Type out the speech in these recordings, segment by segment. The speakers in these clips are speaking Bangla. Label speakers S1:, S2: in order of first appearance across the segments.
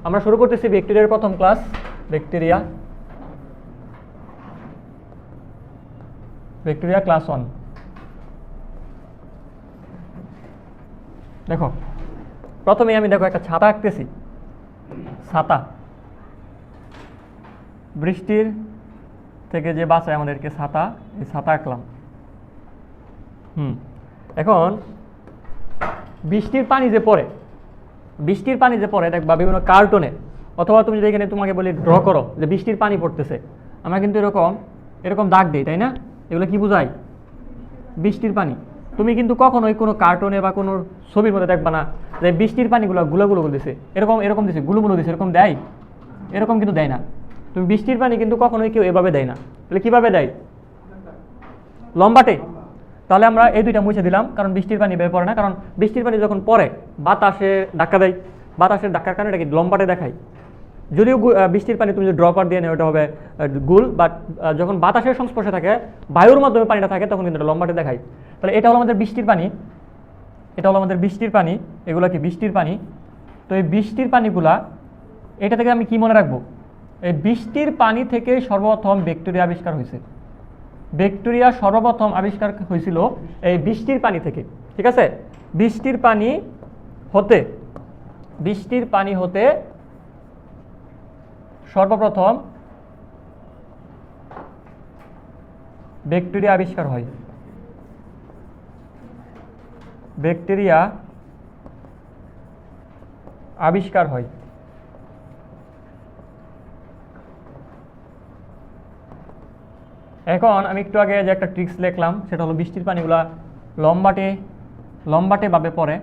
S1: আমরা শুরু করতেছি ব্যাকটেরিয়ার প্রথম ক্লাস। Bacteria class 1। দেখো প্রথমে আমি একটা ছাতা আঁকতেছি। ছাতা বৃষ্টির থেকে যে বাঁচায় আমাদেরকে ছাতা, এই ছাতা আঁকলাম। এখন বৃষ্টির পানি যে পড়ে দেখবা বিভিন্ন কার্টুনে, অথবা তুমি যদি এখানে তোমাকে বলি ড্র করো যে বৃষ্টির পানি পড়তেছে, আমরা কিন্তু এরকম দাগ দিই, তাই না? এগুলো কি বোঝায়? বৃষ্টির পানি। তুমি কিন্তু কখনোই কোনো কার্টুনে বা কোনো ছবির মধ্যে দেখবা না যে বৃষ্টির পানিগুলো গুলো দিছে, এরকম দিছে, গুলো দিছে, এরকম দেয়? এরকম কিন্তু দেয় না। তুমি বৃষ্টির পানি কিন্তু কখনোই কেউ এভাবে দেয় না। তাহলে কীভাবে দেয়? লম্বাটে। তাহলে আমরা এই দুইটা মুছে দিলাম, কারণ বৃষ্টির পানি বের পড়ে না। কারণ বৃষ্টির পানি যখন পড়ে বাতাসে ধাক্কা দেয়, বাতাসের ধাক্কার কারণে এটা কি লম্বাটে দেখায়। যদিও বৃষ্টির পানি তুমি যদি ড্রপার দিয়ে নেও, ওটা হবে গোল, বাট যখন বাতাসের সংস্পর্শে থাকে, বায়ুর মাধ্যমে পানিটা থাকে, তখন কিন্তু এটা লম্বাটে দেখায়। তাহলে এটা হলো আমাদের বৃষ্টির পানি, এগুলো কি বৃষ্টির পানি। তো এই বৃষ্টির পানিগুলা, এটা থেকে আমি কি মনে রাখবো? এই বৃষ্টির পানি থেকে সর্বপ্রথম ব্যাকটেরিয়া আবিষ্কার হয়েছে। ব্যাকটেরিয়া সর্বপ্রথম আবিষ্কার হয়েছিল এই বৃষ্টির পানি থেকে, ঠিক আছে? বৃষ্টির পানি হতে সর্বপ্রথম ব্যাকটেরিয়া আবিষ্কার হয়। এখন আমি একটু আগে যে একটা ট্রিক্স লিখলাম, সেটা হলো বৃষ্টির পানিগুলা লম্বাটে ভাবে পড়ে।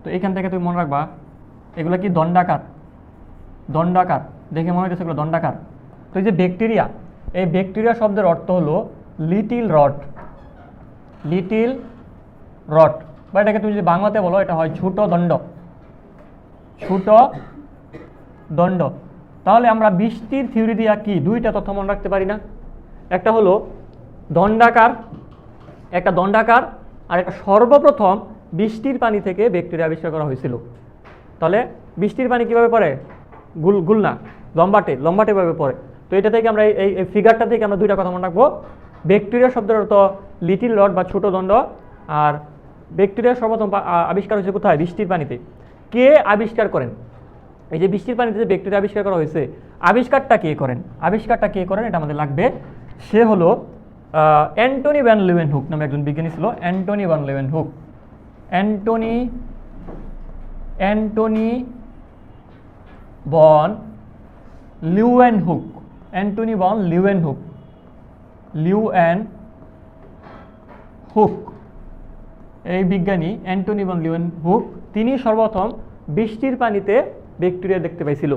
S1: তো এখান থেকে তুমি মনে রাখবা এগুলো কি দণ্ডাকার। দেখে মনে হচ্ছে এগুলো দণ্ডাকার। তো এই যে ব্যাকটেরিয়া, এই ব্যাকটেরিয়া শব্দের অর্থ হলো লিটিল রড, বা এটাকে তুমি যদি বাংলাতে বলো, এটা হয় ছোট দণ্ড। তাহলে আমরা বৃষ্টির থিওরি দিয়া কি দুইটা তথ্য মনে রাখতে পারি না? একটা হলো দণ্ডাকার, আর একটা সর্বপ্রথম বৃষ্টির পানি থেকে ব্যাকটেরিয়া আবিষ্কার করা হয়েছিল। তাহলে বৃষ্টির পানি কিভাবে পড়ে? গুল না, লম্বাটে ভাবে পড়ে। তো এটা থেকে আমরা এই ফিগারটা থেকে আমরা দুইটা কথা মনে রাখবো। ব্যাকটেরিয়া শব্দের অর্থ লিটিল রড বা ছোট দণ্ড, আর ব্যাকটেরিয়া সর্বপ্রথম আবিষ্কার হয়েছে কোথায়? বৃষ্টির পানিতে। কে আবিষ্কার করেন? এই যে বৃষ্টির পানিতে যে ব্যাকটেরিয়া আবিষ্কার করা হয়েছে, আবিষ্কারটা কে করেন এটা আমাদের লাগবে। সে হলো অ্যান্টনি ভ্যান লিউয়েনহুক নামে একজন বিজ্ঞানী ছিল। অ্যান্টনি ভ্যান লিউয়েনহুক এই বিজ্ঞানী অ্যান্টনি ভ্যান লিউয়েনহুক, তিনি সর্বপ্রথম বৃষ্টির পানিতে ব্যাকটেরিয়া দেখতে পাইছিল।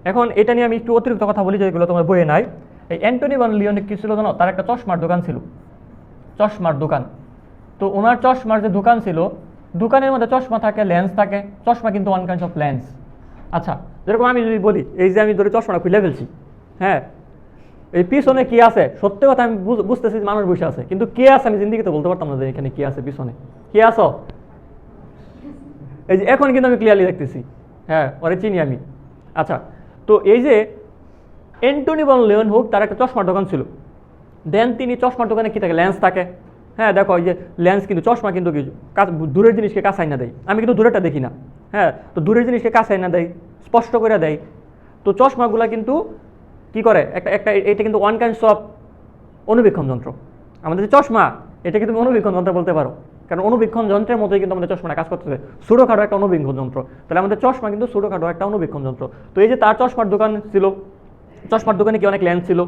S1: এখন এটা নিয়ে আমি একটু অতিরিক্ত কথা বলি, যেগুলো তোমার বইয়ে নাই। এই অ্যান্টনি ভ্যান লিউয়েনহুক কি ছিল জানো? তার একটা চশমার দোকান। তো ওনার চশমার যে দোকান ছিল, দোকানের মধ্যে চশমা থাকে, লেন্স থাকে। চশমা কিন্তু ওয়ান কাইন্ড অফ লেন্স। আচ্ছা, যেরকম আমি যদি বলি, এই যে আমি ধরে চশমাটা খুলে ফেলছি, হ্যাঁ, এই পিছনে কি আছে? সত্যি কথা আমি বুঝতেছি মানুষ বসে আছে, কিন্তু কে আছে আমি জিন্দিগিতে বলতে পারতাম না যে এখানে কি আছে পিছনে। কে আছো? এই যে এখন কিন্তু আমি ক্লিয়ারলি দেখতেছি, হ্যাঁ, ওরে চিনি আমি। আচ্ছা, তো এই যে অ্যান্টনি ভ্যান লিউয়েনহুক, তার একটা চশমার দোকান ছিল। দেন তিনি চশমার দোকানে কি থাকে? লেন্স থাকে। হ্যাঁ, দেখো এই যে লেন্স, কিন্তু চশমা কিন্তু কি দূরের জিনিসকে কাছে আইনা দেয়। আমি কিন্তু দূরেরটা দেখি না, হ্যাঁ, তো দূরের জিনিসকে কাছে আইনা দেয়, স্পষ্ট করে দেয়। তো চশমাগুলা কিন্তু কি করে? এটা কিন্তু ওয়ান কাইন্ডস অফ অনুবীক্ষণ যন্ত্র। আমাদের যে চশমা, এটা কিন্তু অনুবীক্ষণ যন্ত্র বলতে পারো, কারণ অনুবীক্ষণ যন্ত্রের মতোই কিন্তু আমাদের চশমাটা কাজ করতেছে। ছোটোখাটো একটা অনুবীক্ষণ যন্ত্র। তাহলে আমাদের চশমা কিন্তু ছোটোখাটো একটা অনুবীক্ষণ যন্ত্র। তো এই যে তার চশমার দোকান ছিল, চশমার দোকানে কি অনেক লেন্স ছিল,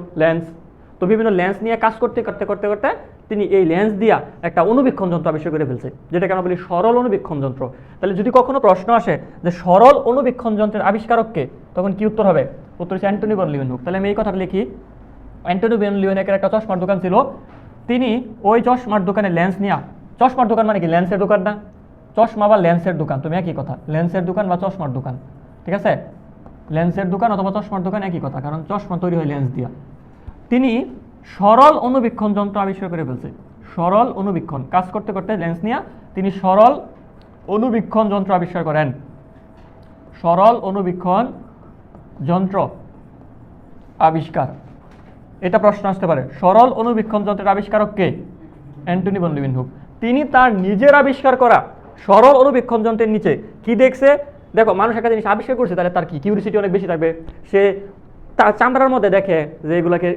S1: তো বিভিন্ন লেন্স নিয়ে কাজ করতে তিনি এই লেন্স দিয়া একটা অনুবীক্ষণ যন্ত্র আবিষ্কার করে ফেলছে, যেটাকে আমরা বলি সরল অনুবীক্ষণ যন্ত্র। তাহলে যদি কখনো প্রশ্ন আসে যে সরল অনুবীক্ষণ যন্ত্রের আবিষ্কারককে, তখন কি উত্তর হবে? উত্তর হচ্ছে অ্যান্টনি ভ্যান লিউয়েনহুক। তাহলে আমি এই কথাটা লিখি, অ্যান্টনি ভ্যান লিউয়েনহুকের একটা চশমার দোকান ছিল। তিনি ওই চশমার দোকানে লেন্স নিয়ে, চশমার দোকান মানে কি লেন্সের দোকান না? চশমা বা লেন্সের দোকান, তুমি একই কথা। লেন্সের দোকান বা চশমার দোকান, ঠিক আছে? লেন্সের দোকান অথবা চশমার দোকান একই কথা, কারণ চশমা তৈরি হয় লেন্স দিয়া। তিনি সরল অনুবীক্ষণ যন্ত্র আবিষ্কার করে ফেলছে। সরল অনুবীক্ষণ, কাজ করতে লেন্স নিয়ে তিনি সরল অনুবীক্ষণ যন্ত্র আবিষ্কার করেন। সরল অণুবীক্ষণ যন্ত্র আবিষ্কার। এটা প্রশ্ন আসতে পারে, সরল অণুবীক্ষণ যন্ত্রের আবিষ্কারক কে? Antony von Leeuwenhoek. তিনি তার নিজের আবিষ্কার করা সরল অণুবীক্ষণ যন্ত্রের নিচে কি দেখছে? দেখো, মানুষ একটা জিনিস আবিষ্কার করছে, তাহলে তার কি কিউরিসিটি অনেক বেশি থাকবে। সে তার চামড়ার মধ্যে দেখে যে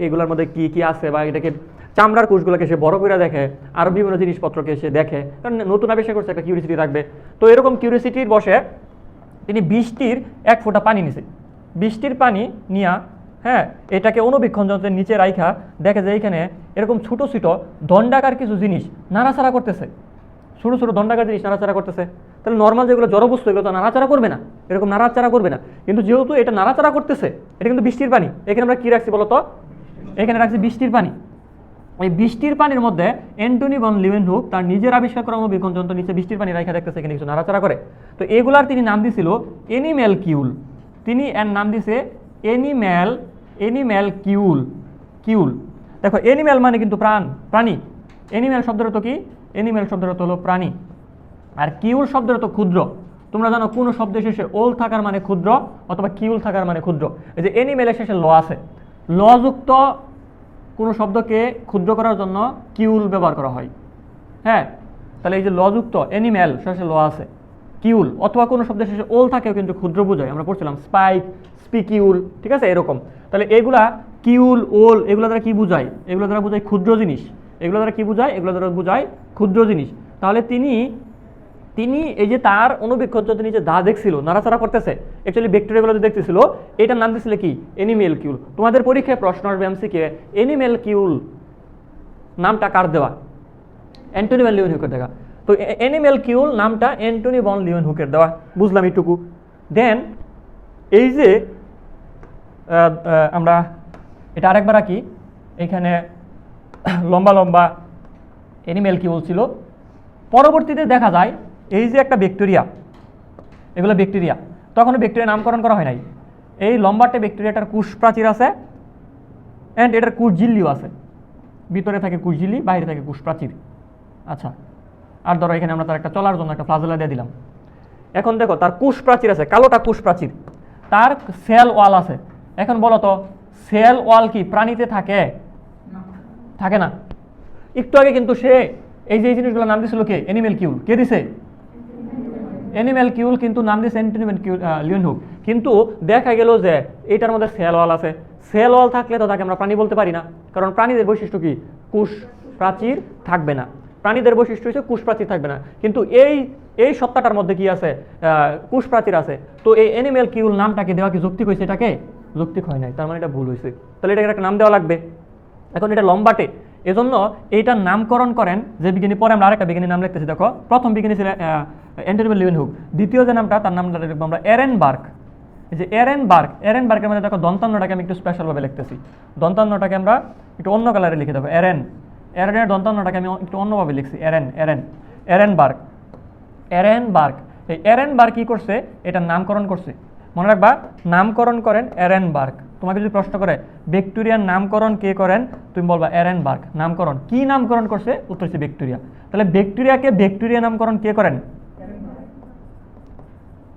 S1: এগুলোর মধ্যে কি কি আছে, বা এটাকে চামড়ার কোষগুলোকে সে বড় করে দেখে, আরও বিভিন্ন জিনিসপত্রকে সে দেখে, কারণ নতুন আবিষ্কার করছে, একটা কিউরিসিটি থাকবে। তো এরকম কিউরিসিটির বসে তিনি বৃষ্টির 1 ফোঁটা পানি নিছে, বৃষ্টির পানি নিয়া, হ্যাঁ, এটাকে অণুবীক্ষণ যন্ত্রের নিচে রাইখা দেখে যে এইখানে এরকম ছোটো ছোটো দণ্ডাকার কিছু জিনিস নাড়াচাড়া করতেছে, ছোটো ছোটো দণ্ডাকার জিনিস নাড়াচাড়া করতেছে। তাহলে নর্মাল যেগুলো জড়বস্তু, এগুলো তো নাড়াচাড়া করবে না, এরকম নাড়াচাড়া করবে না, কিন্তু যেহেতু এটা নাড়াচাড়া করতেছে, এটা কিন্তু বৃষ্টির পানি। এখানে আমরা কী রাখছি বলতো? এখানে রাখছি বৃষ্টির পানি। এই বৃষ্টির পানির মধ্যে অ্যান্টনি ভন লিউয়েনহুক তার নিজের আবিষ্কার করা অণুবীক্ষণ যন্ত্র নিচে বৃষ্টির পানি রাখা দেখতেছে এখানে কিছু নাড়াচাড়া করে। তো এগুলার তিনি নাম দিছিল অ্যানিম্যাল কিউল। তিনি এর নাম দিছে অ্যানিম্যাল কিউল। দেখো, অ্যানিম্যাল মানে কিন্তু প্রাণী। অ্যানিম্যাল শব্দের অর্থ কি? অ্যানিম্যাল শব্দের অর্থ হলো প্রাণী, আর কিউল শব্দের অর্থ ক্ষুদ্র। তোমরা জানো কোনো শব্দের শেষে ওল থাকার মানে ক্ষুদ্র, অথবা কিউল থাকার মানে ক্ষুদ্র। এই যে অ্যানিম্যালের শেষে ল আছে, লযুক্ত কোনো শব্দকে ক্ষুদ্র করার জন্য কিউল ব্যবহার করা হয়। হ্যাঁ, তাহলে এই যে লযুক্ত অ্যানিম্যাল শেষে ল আছে, কিউল, অথবা কোনো শব্দের শেষে ওল থাকেও কিন্তু ক্ষুদ্র বোঝায়। আমরা পড়ছিলাম স্পাইক, স্পিকিউল, ঠিক আছে, এরকম। তাহলে এগুলা কিউল, ওল, এগুলো দ্বারা কি বোঝায়? এগুলো দ্বারা বোঝায় ক্ষুদ্র জিনিস। এগুলো দ্বারা কি বোঝায়? এগুলো দ্বারা বোঝায় ক্ষুদ্র জিনিস। তাহলে তিনি এই যে তার অণুবীক্ষণ যন্ত্রের নিচে দা দেখছিল, নাড়াচাড়া করতেছে, অ্যাকচুয়ালি ব্যাকটেরিয়াগুলো যে দেখতেছিল, এটার নাম দিয়েছিল কি? অ্যানিম্যাল কিউল। তোমাদের পরীক্ষায় প্রশ্ন আসবে এমসিকিউ, অ্যানিম্যাল কিউল নামটা কার দেওয়া? অ্যান্টনি ভন লিউয়েনহুকের দেওয়া। তো অ্যানিম্যাল কিউল নামটা অ্যান্টনি ভন লিউয়েনহুকের দেওয়া, বুঝলাম এইটুকু। দেন এই যে আমরা এটা আরেকবার আঁকি, এখানে লম্বা লম্বা অ্যানিম্যাল কিউল ছিল। পরবর্তীতে দেখা যায় এই যে একটা ব্যাকটেরিয়া, এগুলো ব্যাকটেরিয়া, তখনও ব্যাকটেরিয়া নামকরণ করা হয় নাই। এই লম্বাটে ব্যাকটেরিয়াটার কোষ প্রাচীর আছে, অ্যান্ড এটার কোষ ঝিল্লিও আছে। ভিতরে থাকে কোষ ঝিল্লি, বাইরে থাকে কোষ প্রাচীর। আচ্ছা, আর ধরো এখানে আমরা তার একটা চলার জন্য একটা ফ্লাজেলা দিয়ে দিলাম। এখন দেখো, তার কোষ প্রাচীর আছে, কালোটা কোষ প্রাচীর, তার সেল ওয়াল আছে। এখন বলো তো, সেল ওয়াল কি প্রাণীতে থাকে? থাকে না। একটু আগে কিন্তু সে এই যে জিনিসগুলো নাম দিয়েছিল কে? অ্যানিম্যাল কিউল। কে দিছে? অ্যানিম্যাল কিউল, কিন্তু নাম দিয়েছে অ্যান্টনি ভন লিউয়েনহুক। কিন্তু দেখা গেল যে এটার মধ্যে সেল ওয়াল আছে। সেল ওয়াল থাকলে তো তাকে আমরা প্রাণী বলতে পারি না, কারণ প্রাণীদের বৈশিষ্ট্য কি? কোষ প্রাচীর থাকবে না। প্রাণীদের বৈশিষ্ট্য হচ্ছে কোষ প্রাচীর থাকবে না, কিন্তু এই সত্তাটার মধ্যে কি আছে? কোষ প্রাচীর আছে। তো এই অ্যানিম্যাল কিউল নামটাকে দেওয়া কি যৌক্তিক হয়েছে? এটাকে যৌক্তিক হয় নাই, তার মানে এটা ভুল হয়েছে। তাহলে এটাকে একটা নাম দেওয়া লাগবে। এখন এটা লম্বাটে, এজন্য এইটার নামকরণ করেন যে বিজ্ঞানী, পরে আমরা আরেকটা বিজ্ঞানীর নাম লিখতেছি। দেখো, প্রথম বিজ্ঞানী ছিলেন অ্যান্টনি ভন লিউয়েনহুক, দ্বিতীয় যে নামটা, তার নামটা লিখবো আমরা এরেনবার্গ। এই যে এরেনবার্গের মধ্যে দেখো দন্তান্নটাকে আমি একটু স্পেশালভাবে লিখতেছি। দন্তান্নটাকে আমরা একটু অন্য কালারে লিখে দেবো। এরেনের দন্তান্নটাকে আমি একটু অন্যভাবে লিখছি। এরেনবার্গ। এই এরেনবার্গ কি করছে? এটার নামকরণ করছে। মনে রাখবা, নামকরণ করেন এরেনবার্গ। তোমাকে যদি প্রশ্ন করে ব্যাকটেরিয়ার নামকরণ কে করেন, তুমি বলবা এরেনবার্গ। নামকরণ কি নামকরণ করছে? উত্তর হচ্ছে ব্যাকটেরিয়া। তাহলে ব্যাকটেরিয়া নামকরণ কে করেন?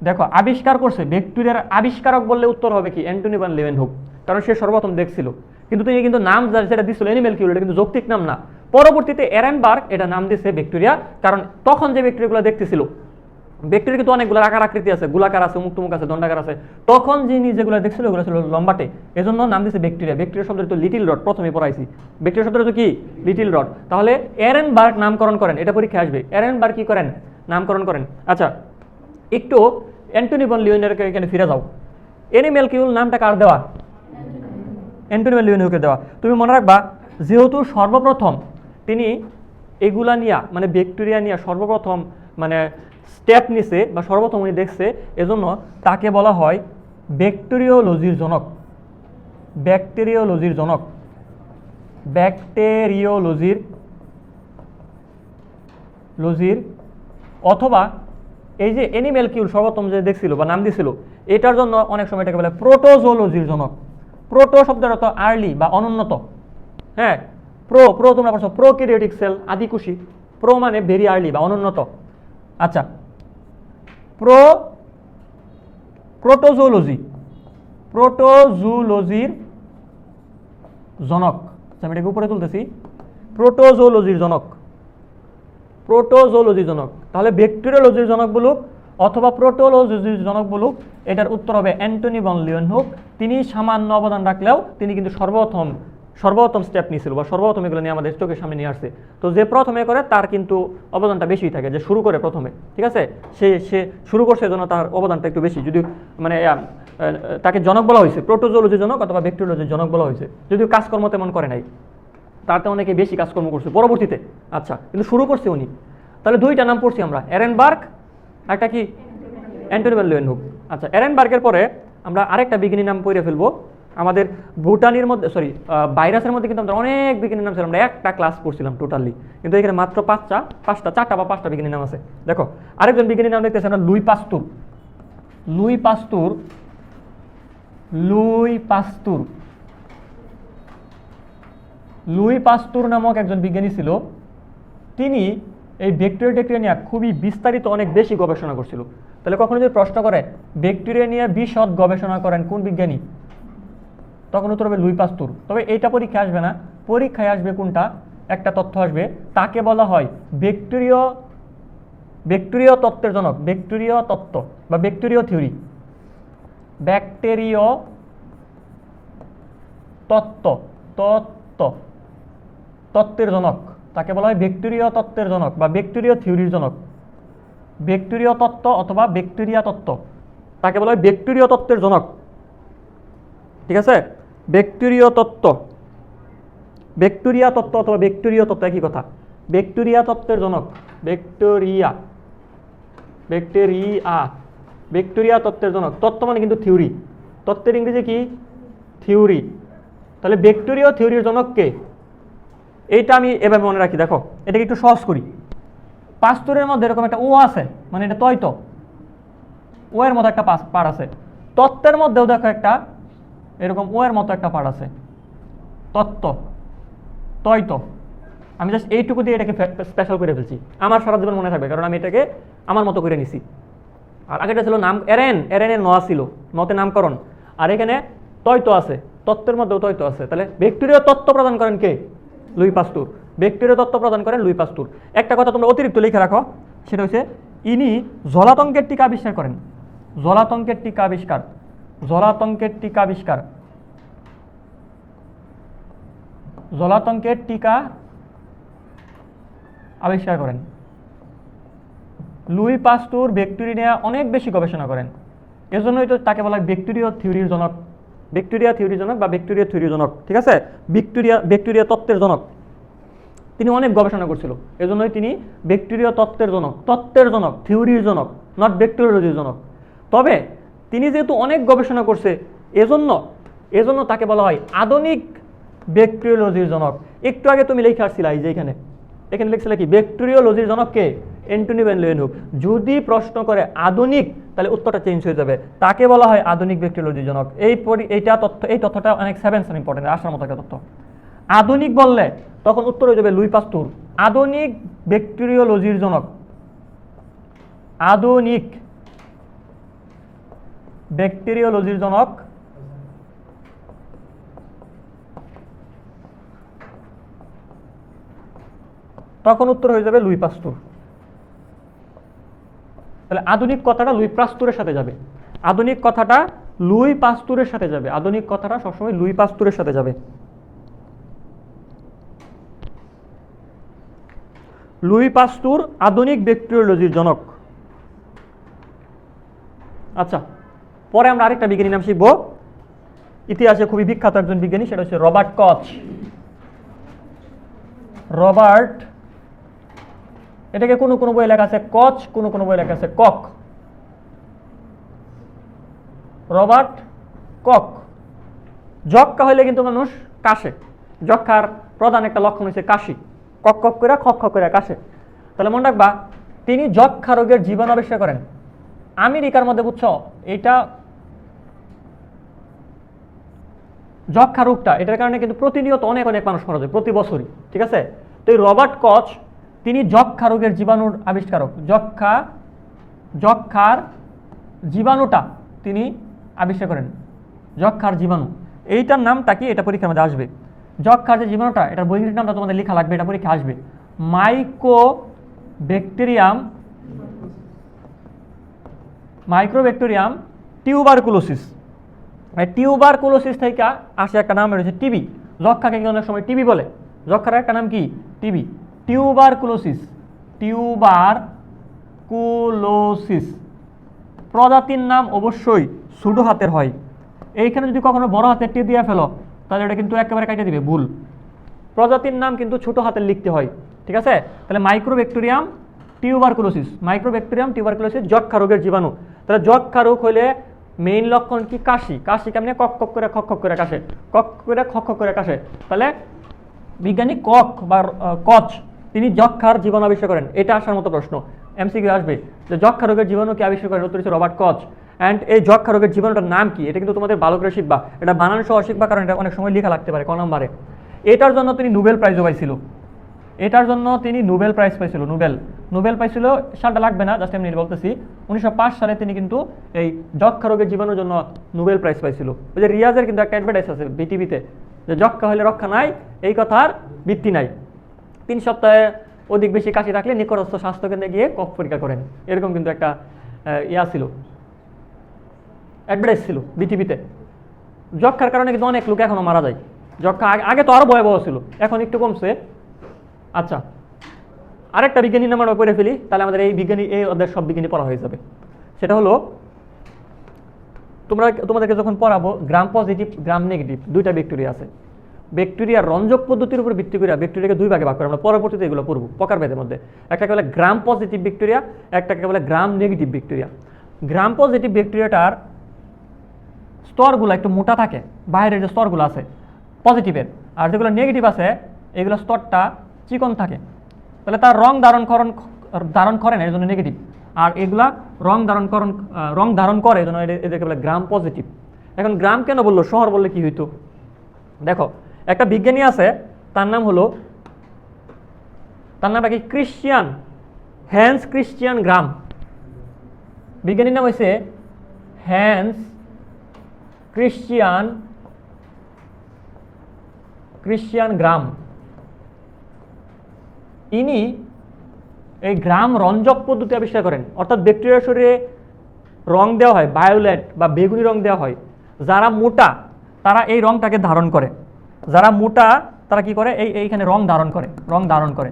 S1: দেখো, আবিষ্কার করছে, ব্যাকটেরিয়ার আবিষ্কারক বললে উত্তর হবে কি? অ্যান্টনি ভন লিউয়েনহুক, কারণ সে সর্বপ্রথম দেখছিল। কিন্তু তিনি কিন্তু নাম যেটা দিচ্ছিল অ্যানিম্যাল কিউল, এটা কিন্তু যৌক্তিক নাম না। পরবর্তীতে এরেনবার্গ এটা নাম দিয়েছে ব্যাকটেরিয়া, কারণ তখন যে ব্যাকটেরিয়াগুলো দেখতেছিল, ব্যাকটেরিয়া কিন্তু অনেকগুলো আকার আকৃতি আছে, গোলাকার আছে, মুক্তমুখ আছে, দণ্ডাকার আছে। তখন যিনি যেগুলো দেখছিল ওগুলো ছিল লম্বাটে, এজন্য নাম দিয়েছে ব্যাকটেরিয়া। ব্যাকটেরিয়া শব্দের তো লিটিল রড, প্রথমে পড়াইছি। ব্যাকটেরিয়া শব্দের তো কি? Little rod. তাহলে এরেনবার্গ নামকরণ করেন, এটা পরীক্ষা আসবে। এরেনবার্গ কি করেন? নামকরণ করেন। আচ্ছা, একটু অ্যান্টনি ভন লিউয়েনহুকের এখানে ফিরে যাও। অ্যানিম্যাল কিউল নামটা কার দেওয়া? অ্যান্টনি ভন লিউয়েনহুকের দেওয়া। তুমি মনে রাখবা, যেহেতু সর্বপ্রথম তিনি এগুলা নিয়ে, মানে ব্যাকটেরিয়া নিয়ে সর্বপ্রথম মানে স্টেপ নিছে, বা সর্বপ্রথম উনি দেখছে, এজন্য তাকে বলা হয় ব্যাকটেরিওলজির জনক। ব্যাকটেরিওলজির অথবা এই যে অ্যানিম্যাল কিউল সর্বপ্রথম যে দেখছিল বা নাম দিছিল, এটার জন্য অনেক সময় এটাকে বলে প্রোটোজোলজির জনক। প্রোটো শব্দের অর্থ আর্লি বা অনুন্নত। হ্যাঁ, প্রো তোমরা পড়ছো, প্রোক্যারিওটিক সেল, আদিকোষী। প্রো মানে ভেরি আর্লি বা অনুন্নত। আচ্ছা, প্রোটোজুওলজির জনক, আমি এটাকে উপরে তুলতেছি, প্রোটোজুওলজির জনক। তাহলে ব্যাকটেরিওলজির জনক বলুক অথবা প্রোটোলজির জনক বলুক, এটার উত্তর হবে অ্যান্টনি ভন লিউয়েনহুক। তিনি সামান্য অবদান রাখলেও তিনি কিন্তু সর্বপ্রথম স্টেপ নিয়েছিল বা সর্বপ্রথম এগুলো নিয়ে আমাদের চোখের সামনে নিয়ে আসছে। তো যে প্রথমে করে তার কিন্তু অবদানটা বেশি থাকে, যে শুরু করে প্রথমে, ঠিক আছে, সে শুরু করছে জন্য তার অবদানটা একটু বেশি। যদি মানে তাকে জনক বলা হয়েছে, প্রোটোজুওলজির জনক অথবা ব্যাকটেরিওলজির জনক বলা হয়েছে, যদিও কাজকর্ম তেমন করে নাই, তারতে অনেকে বেশি কাজকর্ম করছে পরবর্তীতে। আচ্ছা, কিন্তু শুরু করছে উনি। তাহলে দুইটা নাম পড়ছি আমরা, এরেনবার্গ, একটা কি অ্যান্টনি ভন লিউয়েনহুক। আচ্ছা, এরেনবার্গের পরে আমরা আরেকটা বিজ্ঞানীর নাম পড়ে ফেলবো। আমাদের ভুটানির মধ্যে ভাইরাসের মধ্যে কিন্তু আমরা অনেক বিজ্ঞানীর নাম ছিল, আমরা একটা ক্লাস পড়ছিলাম টোটালি, কিন্তু এখানে মাত্র চারটা বা পাঁচটা বিজ্ঞানীর নাম আছে। দেখো, আরেকজন বিজ্ঞানীর নাম দেখতেছি আমরা, লুই পাস্তুর নামক একজন বিজ্ঞানী ছিল। তিনি এই ব্যাকটেরিয়া নিয়ে খুবই বিস্তারিত অনেক বেশি গবেষণা করছিল। তাহলে কখনো যদি প্রশ্ন করে ব্যাকটেরিয়া নিয়ে বিশদ গবেষণা করেন কোন বিজ্ঞানী, তখন উত্তর হবে লুই পাস্তুর। তবে এইটা পরীক্ষায় আসবে না, পরীক্ষায় আসবে কোনটা, একটা তথ্য আসবে, তাকে বলা হয় ব্যাকটেরিয় তত্ত্বের জনক, ব্যাকটেরিয় তত্ত্ব বা ব্যাকটেরিয় থিওরি, ব্যাকটেরিয় তত্ত্বের জনক, তাকে বলা হয় ব্যাকটেরিয় তত্ত্বের জনক বা ব্যাকটেরিয় থিওরির জনক। ব্যাকটেরিয় তত্ত্ব অথবা ব্যাকটেরিয়া তত্ত্ব, তাকে বলা হয় ব্যাকটেরিয় তত্ত্বের জনক, ঠিক আছে। ব্যাকটেরিয়া তত্ত্ব অথবা ব্যাকটেরিয়া তত্ত্ব একই কথা। ব্যাকটেরিয়া তত্ত্বের জনক, ব্যাকটেরিয়া তত্ত্বের জনক। তত্ত্ব মানে কিন্তু থিওরি, তত্ত্বের ইংরেজি কি, থিওরি। তাহলে ব্যাকটেরিয়া থিওরির জনক কে, এইটা আমি এভাবে মনে রাখি। দেখো, এটাকে একটু সহজ করি। পাস্তুরের মধ্যে এরকম একটা ও আছে, মানে এটা তৈত, ও এর মতো একটা পার্ট আছে। তত্ত্বের মধ্যেও দেখো একটা এরকম ও এর মতো একটা পার্ট আছে, তৈত। আমি জাস্ট এইটুকু দিয়ে এটাকে স্পেশাল করে ফেলছি, আমার সারা জীবন মনে থাকবে, কারণ আমি এটাকে আমার মতো করে নিছি। আর আগেটা ছিল নাম এরেনের ন ছিল, নতে নামকরণ, আর এখানে তৈত আছে, তত্ত্বের মধ্যেও তৈত আছে। তাহলে ব্যাকটেরিয়া তত্ত্ব প্রদান করেন কে, লুই পাস্তুর। ব্যাকটেরিয়া তত্ত্ব প্রদান করেন লুই পাস্তুর। একটা কথা তোমরা অতিরিক্ত লিখে রাখো, সেটা হচ্ছে ইনি জলাতঙ্কের টিকা আবিষ্কার করেন। জলাতঙ্কের টিকা আবিষ্কার করেন লুই পাস্তুর। ব্যাকটেরিয়া নিয়ে অনেক বেশি গবেষণা করেন, এজন্যই তো তাকে বলা হয় ব্যাকটেরিয়া থিওরির জনক বা ব্যাকটেরিয়া থিওরির জনক, ঠিক আছে। ব্যাকটেরিয়া তত্ত্বের জনক, তিনি অনেক গবেষণা করছিল, এজন্যই তিনি ব্যাকটেরিয়া তত্ত্বের জনক, থিওরির জনক, নট ব্যাকটেরিওলজির জনক। তবে তিনি যেহেতু অনেক গবেষণা করছে, এজন্য তাকে বলা হয় আধুনিক ব্যাকটেরিওলজির জনক। একটু আগে তুমি লিখে আসছিলা, এই যে এখানে লিখছিলে কি, ব্যাকটেরিওলজির জনক কে, অ্যান্টনি ভন লিউয়েনহুক। যদি প্রশ্ন করে আধুনিক, তাহলে উত্তরটা চেঞ্জ হয়ে যাবে, তাকে বলা হয় আধুনিক ব্যাকটেরিওলজির জনক। এই তথ্যটা অনেক 7 ইম্পর্টেন্ট, আসার মতো একটা তথ্য। আধুনিক বললে তখন উত্তর হয়ে যাবে লুই পাস্তুর, আধুনিক ব্যাকটেরিওলজির জনক, আধুনিক ব্যাকটেরিওলজির জনক। তখন উত্তর হয়ে যাবে লুই পাস্তুর। তাহলে আধুনিক কথাটা লুই পাস্তুরের সাথে যাবে, আধুনিক কথাটা সবসময় লুই পাস্তুরের সাথে যাবে। লুই পাস্তুর আধুনিক ব্যাকটেরিওলজির জনক। আচ্ছা, পরে আমরা আরেকটা বিজ্ঞানীর নাম শিখবো, ইতিহাসে খুবই বিখ্যাত একজন বিজ্ঞানী, সেটা হচ্ছে রবার্ট কচ। এটাকে কোনো কোনো বই লেখা আছে কচ, কোনো কোনো বই লেখা আছে কক। Robert cock. যক্ষা হইলে কিন্তু মানুষ কাশে, যক্ষার প্রধান একটা লক্ষণ হচ্ছে কাশি, কক কক করে খক খক করে কাশে। তাহলে মনে রাখবা, তিনি যক্ষা রোগের জীবাণু আবিষ্কার করেন আমেরিকার মধ্যে, বুঝছো, এটা যক্ষা রোগটা, এটার কারণে কিন্তু প্রতিনিয়ত অনেক মানুষ মারা যায় প্রতি বছরই, ঠিক আছে। তো এই রবার্ট কচ, তিনি যক্ষা রোগের জীবাণুর আবিষ্কারক। যক্ষার জীবাণুটা তিনি আবিষ্কার করেন যক্ষার জীবাণু। এইটার নামটা কি, এটা পরীক্ষার মধ্যে আসবে। যক্ষার যে জীবাণুটা, এটার বৈজ্ঞানিক নামটা তোমাদের লেখা লাগবে, এটা পরীক্ষা আসবে। Mycobacterium tuberculosis. টিউবারকুলোসিস থেকে আসে একটা নাম রয়েছে টিবি। যক্ষাকে কিন্তু অনেক সময় টিবি বলে। যক্ষার একটা নাম কি, টিবি। টিউবারকুলোসিস প্রজাতির নাম অবশ্যই ছোট হাতের হয়। এইখানে যদি কখনো বড় হাতের টি দিয়ে ফেলো তাহলে এটা কিন্তু একেবারে কাটিয়ে দিবে, ভুল। প্রজাতির নাম কিন্তু ছোট হাতের লিখতে হয়, ঠিক আছে? তাহলে মাইক্রোব্যাকটেরিয়াম টিউবারকুলোসিস যক্ষা রোগের জীবাণু। তাহলে যক্ষা রোগ হলে মেইন লক্ষণ কি, কাশি। কাশি কেমনে, কক কক করে খক খক করে কাশে, কক করে খক খক করে কাশে। তাহলে বিজ্ঞানী কক বা কচ তিনি যক্ষার জীবাণু আবিষ্কার করেন। এটা আসার মতো প্রশ্ন, এমসিকিউ আসবে যে যক্ষা রোগের জীবাণু কি আবিষ্কার করেন, উত্তর হচ্ছে রবার্ট কচ। অ্যান্ড এই যক্ষা রোগের জীবাণুটার নাম কি, এটা কিন্তু তোমাদের ভালো করে শিখবা, এটা বানান সহ শিখবা, কারণ এটা অনেক সময় লেখা লাগতে পারে ক নম্বরে। এটার জন্য তিনি নোবেল প্রাইজও পাইছিল। নোবেল পাইছিল, সালটা লাগবে না, জাস্ট এমনি বলতেছি। 1905 সালে তিনি কিন্তু এই যক্ষা রোগের জীবাণুর জন্য নোবেল প্রাইজ পাইছিল। ওই যে রিয়াজের কিন্তু একটা অ্যাডভার্টাইজ আছে বিটিভিতে, যে যক্ষা হলে রক্ষা নাই, এই কথার ভিত্তি নাই। 3 সপ্তাহে অধিক বেশি কাশি থাকলে নিকটস্থ স্বাস্থ্যকেন্দ্রে গিয়ে কফ পরীক্ষা করেন, এরকম কিন্তু একটা ছিল, অ্যাডভার্টাইজ ছিল বিটিভিতে। যক্ষার কারণে কিন্তু অনেক লোক এখনো মারা যায়। যক্ষা আগে তো আরো ভয়াবহ ছিল, এখন একটু কমছে। আচ্ছা, আরেকটা বিজ্ঞানী নাম আমরা পড়ে ফেলি, তাহলে আমাদের এই অধ্যায়ের সব বিজ্ঞানী পড়া হয়ে যাবে। সেটা হলো, তোমাদেরকে যখন পড়াবো গ্রাম পজিটিভ গ্রাম নেগেটিভ দুইটা ব্যাকটেরিয়া আছে। ব্যাকটেরিয়ার রঞ্জক পদ্ধতির উপর ভিত্তি করে ব্যাকটেরিয়াকে দুই ভাগে ভাগ করে আমরা পরবর্তীতে এগুলো পড়বো প্রকারভেদের মধ্যে। একটাকে বলে গ্রাম পজিটিভ ব্যাকটেরিয়া, একটাকে বলে gram negative bacteria. Gram positive ব্যাকটেরিয়াটার স্তরগুলো একটু মোটা থাকে, বাইরের যে স্তরগুলো আছে পজিটিভের, আর যেগুলো নেগেটিভ আছে এগুলো স্তরটা চিকন থাকে। তাহলে তার রং ধারণ করে না, এর জন্য নেগেটিভ। আর এগুলা রং ধারণ করে, এই জন্য এদেরকে বলে গ্রাম পজিটিভ। এখন গ্রাম কেন বললো, শহর বললে কি হইতো? দেখো, একটা বিজ্ঞানী আছে, তার নাম কি, হ্যান্স ক্রিশ্চিয়ান গ্রাম। বিজ্ঞানীর নাম হয়েছে হ্যান্স ক্রিশ্চিয়ান গ্রাম। ইনি এই গ্রাম রঞ্জক পদ্ধতি আবিষ্কার করেন। অর্থাৎ ব্যাকটেরিয়ার শরীরে রং দেওয়া হয়, ভায়োলেট বা বেগুনি রং দেওয়া হয়। যারা মোটা তারা এই রংটাকে ধারণ করে, যারা মোটা তারা কি করে, এইখানে রং ধারণ করে,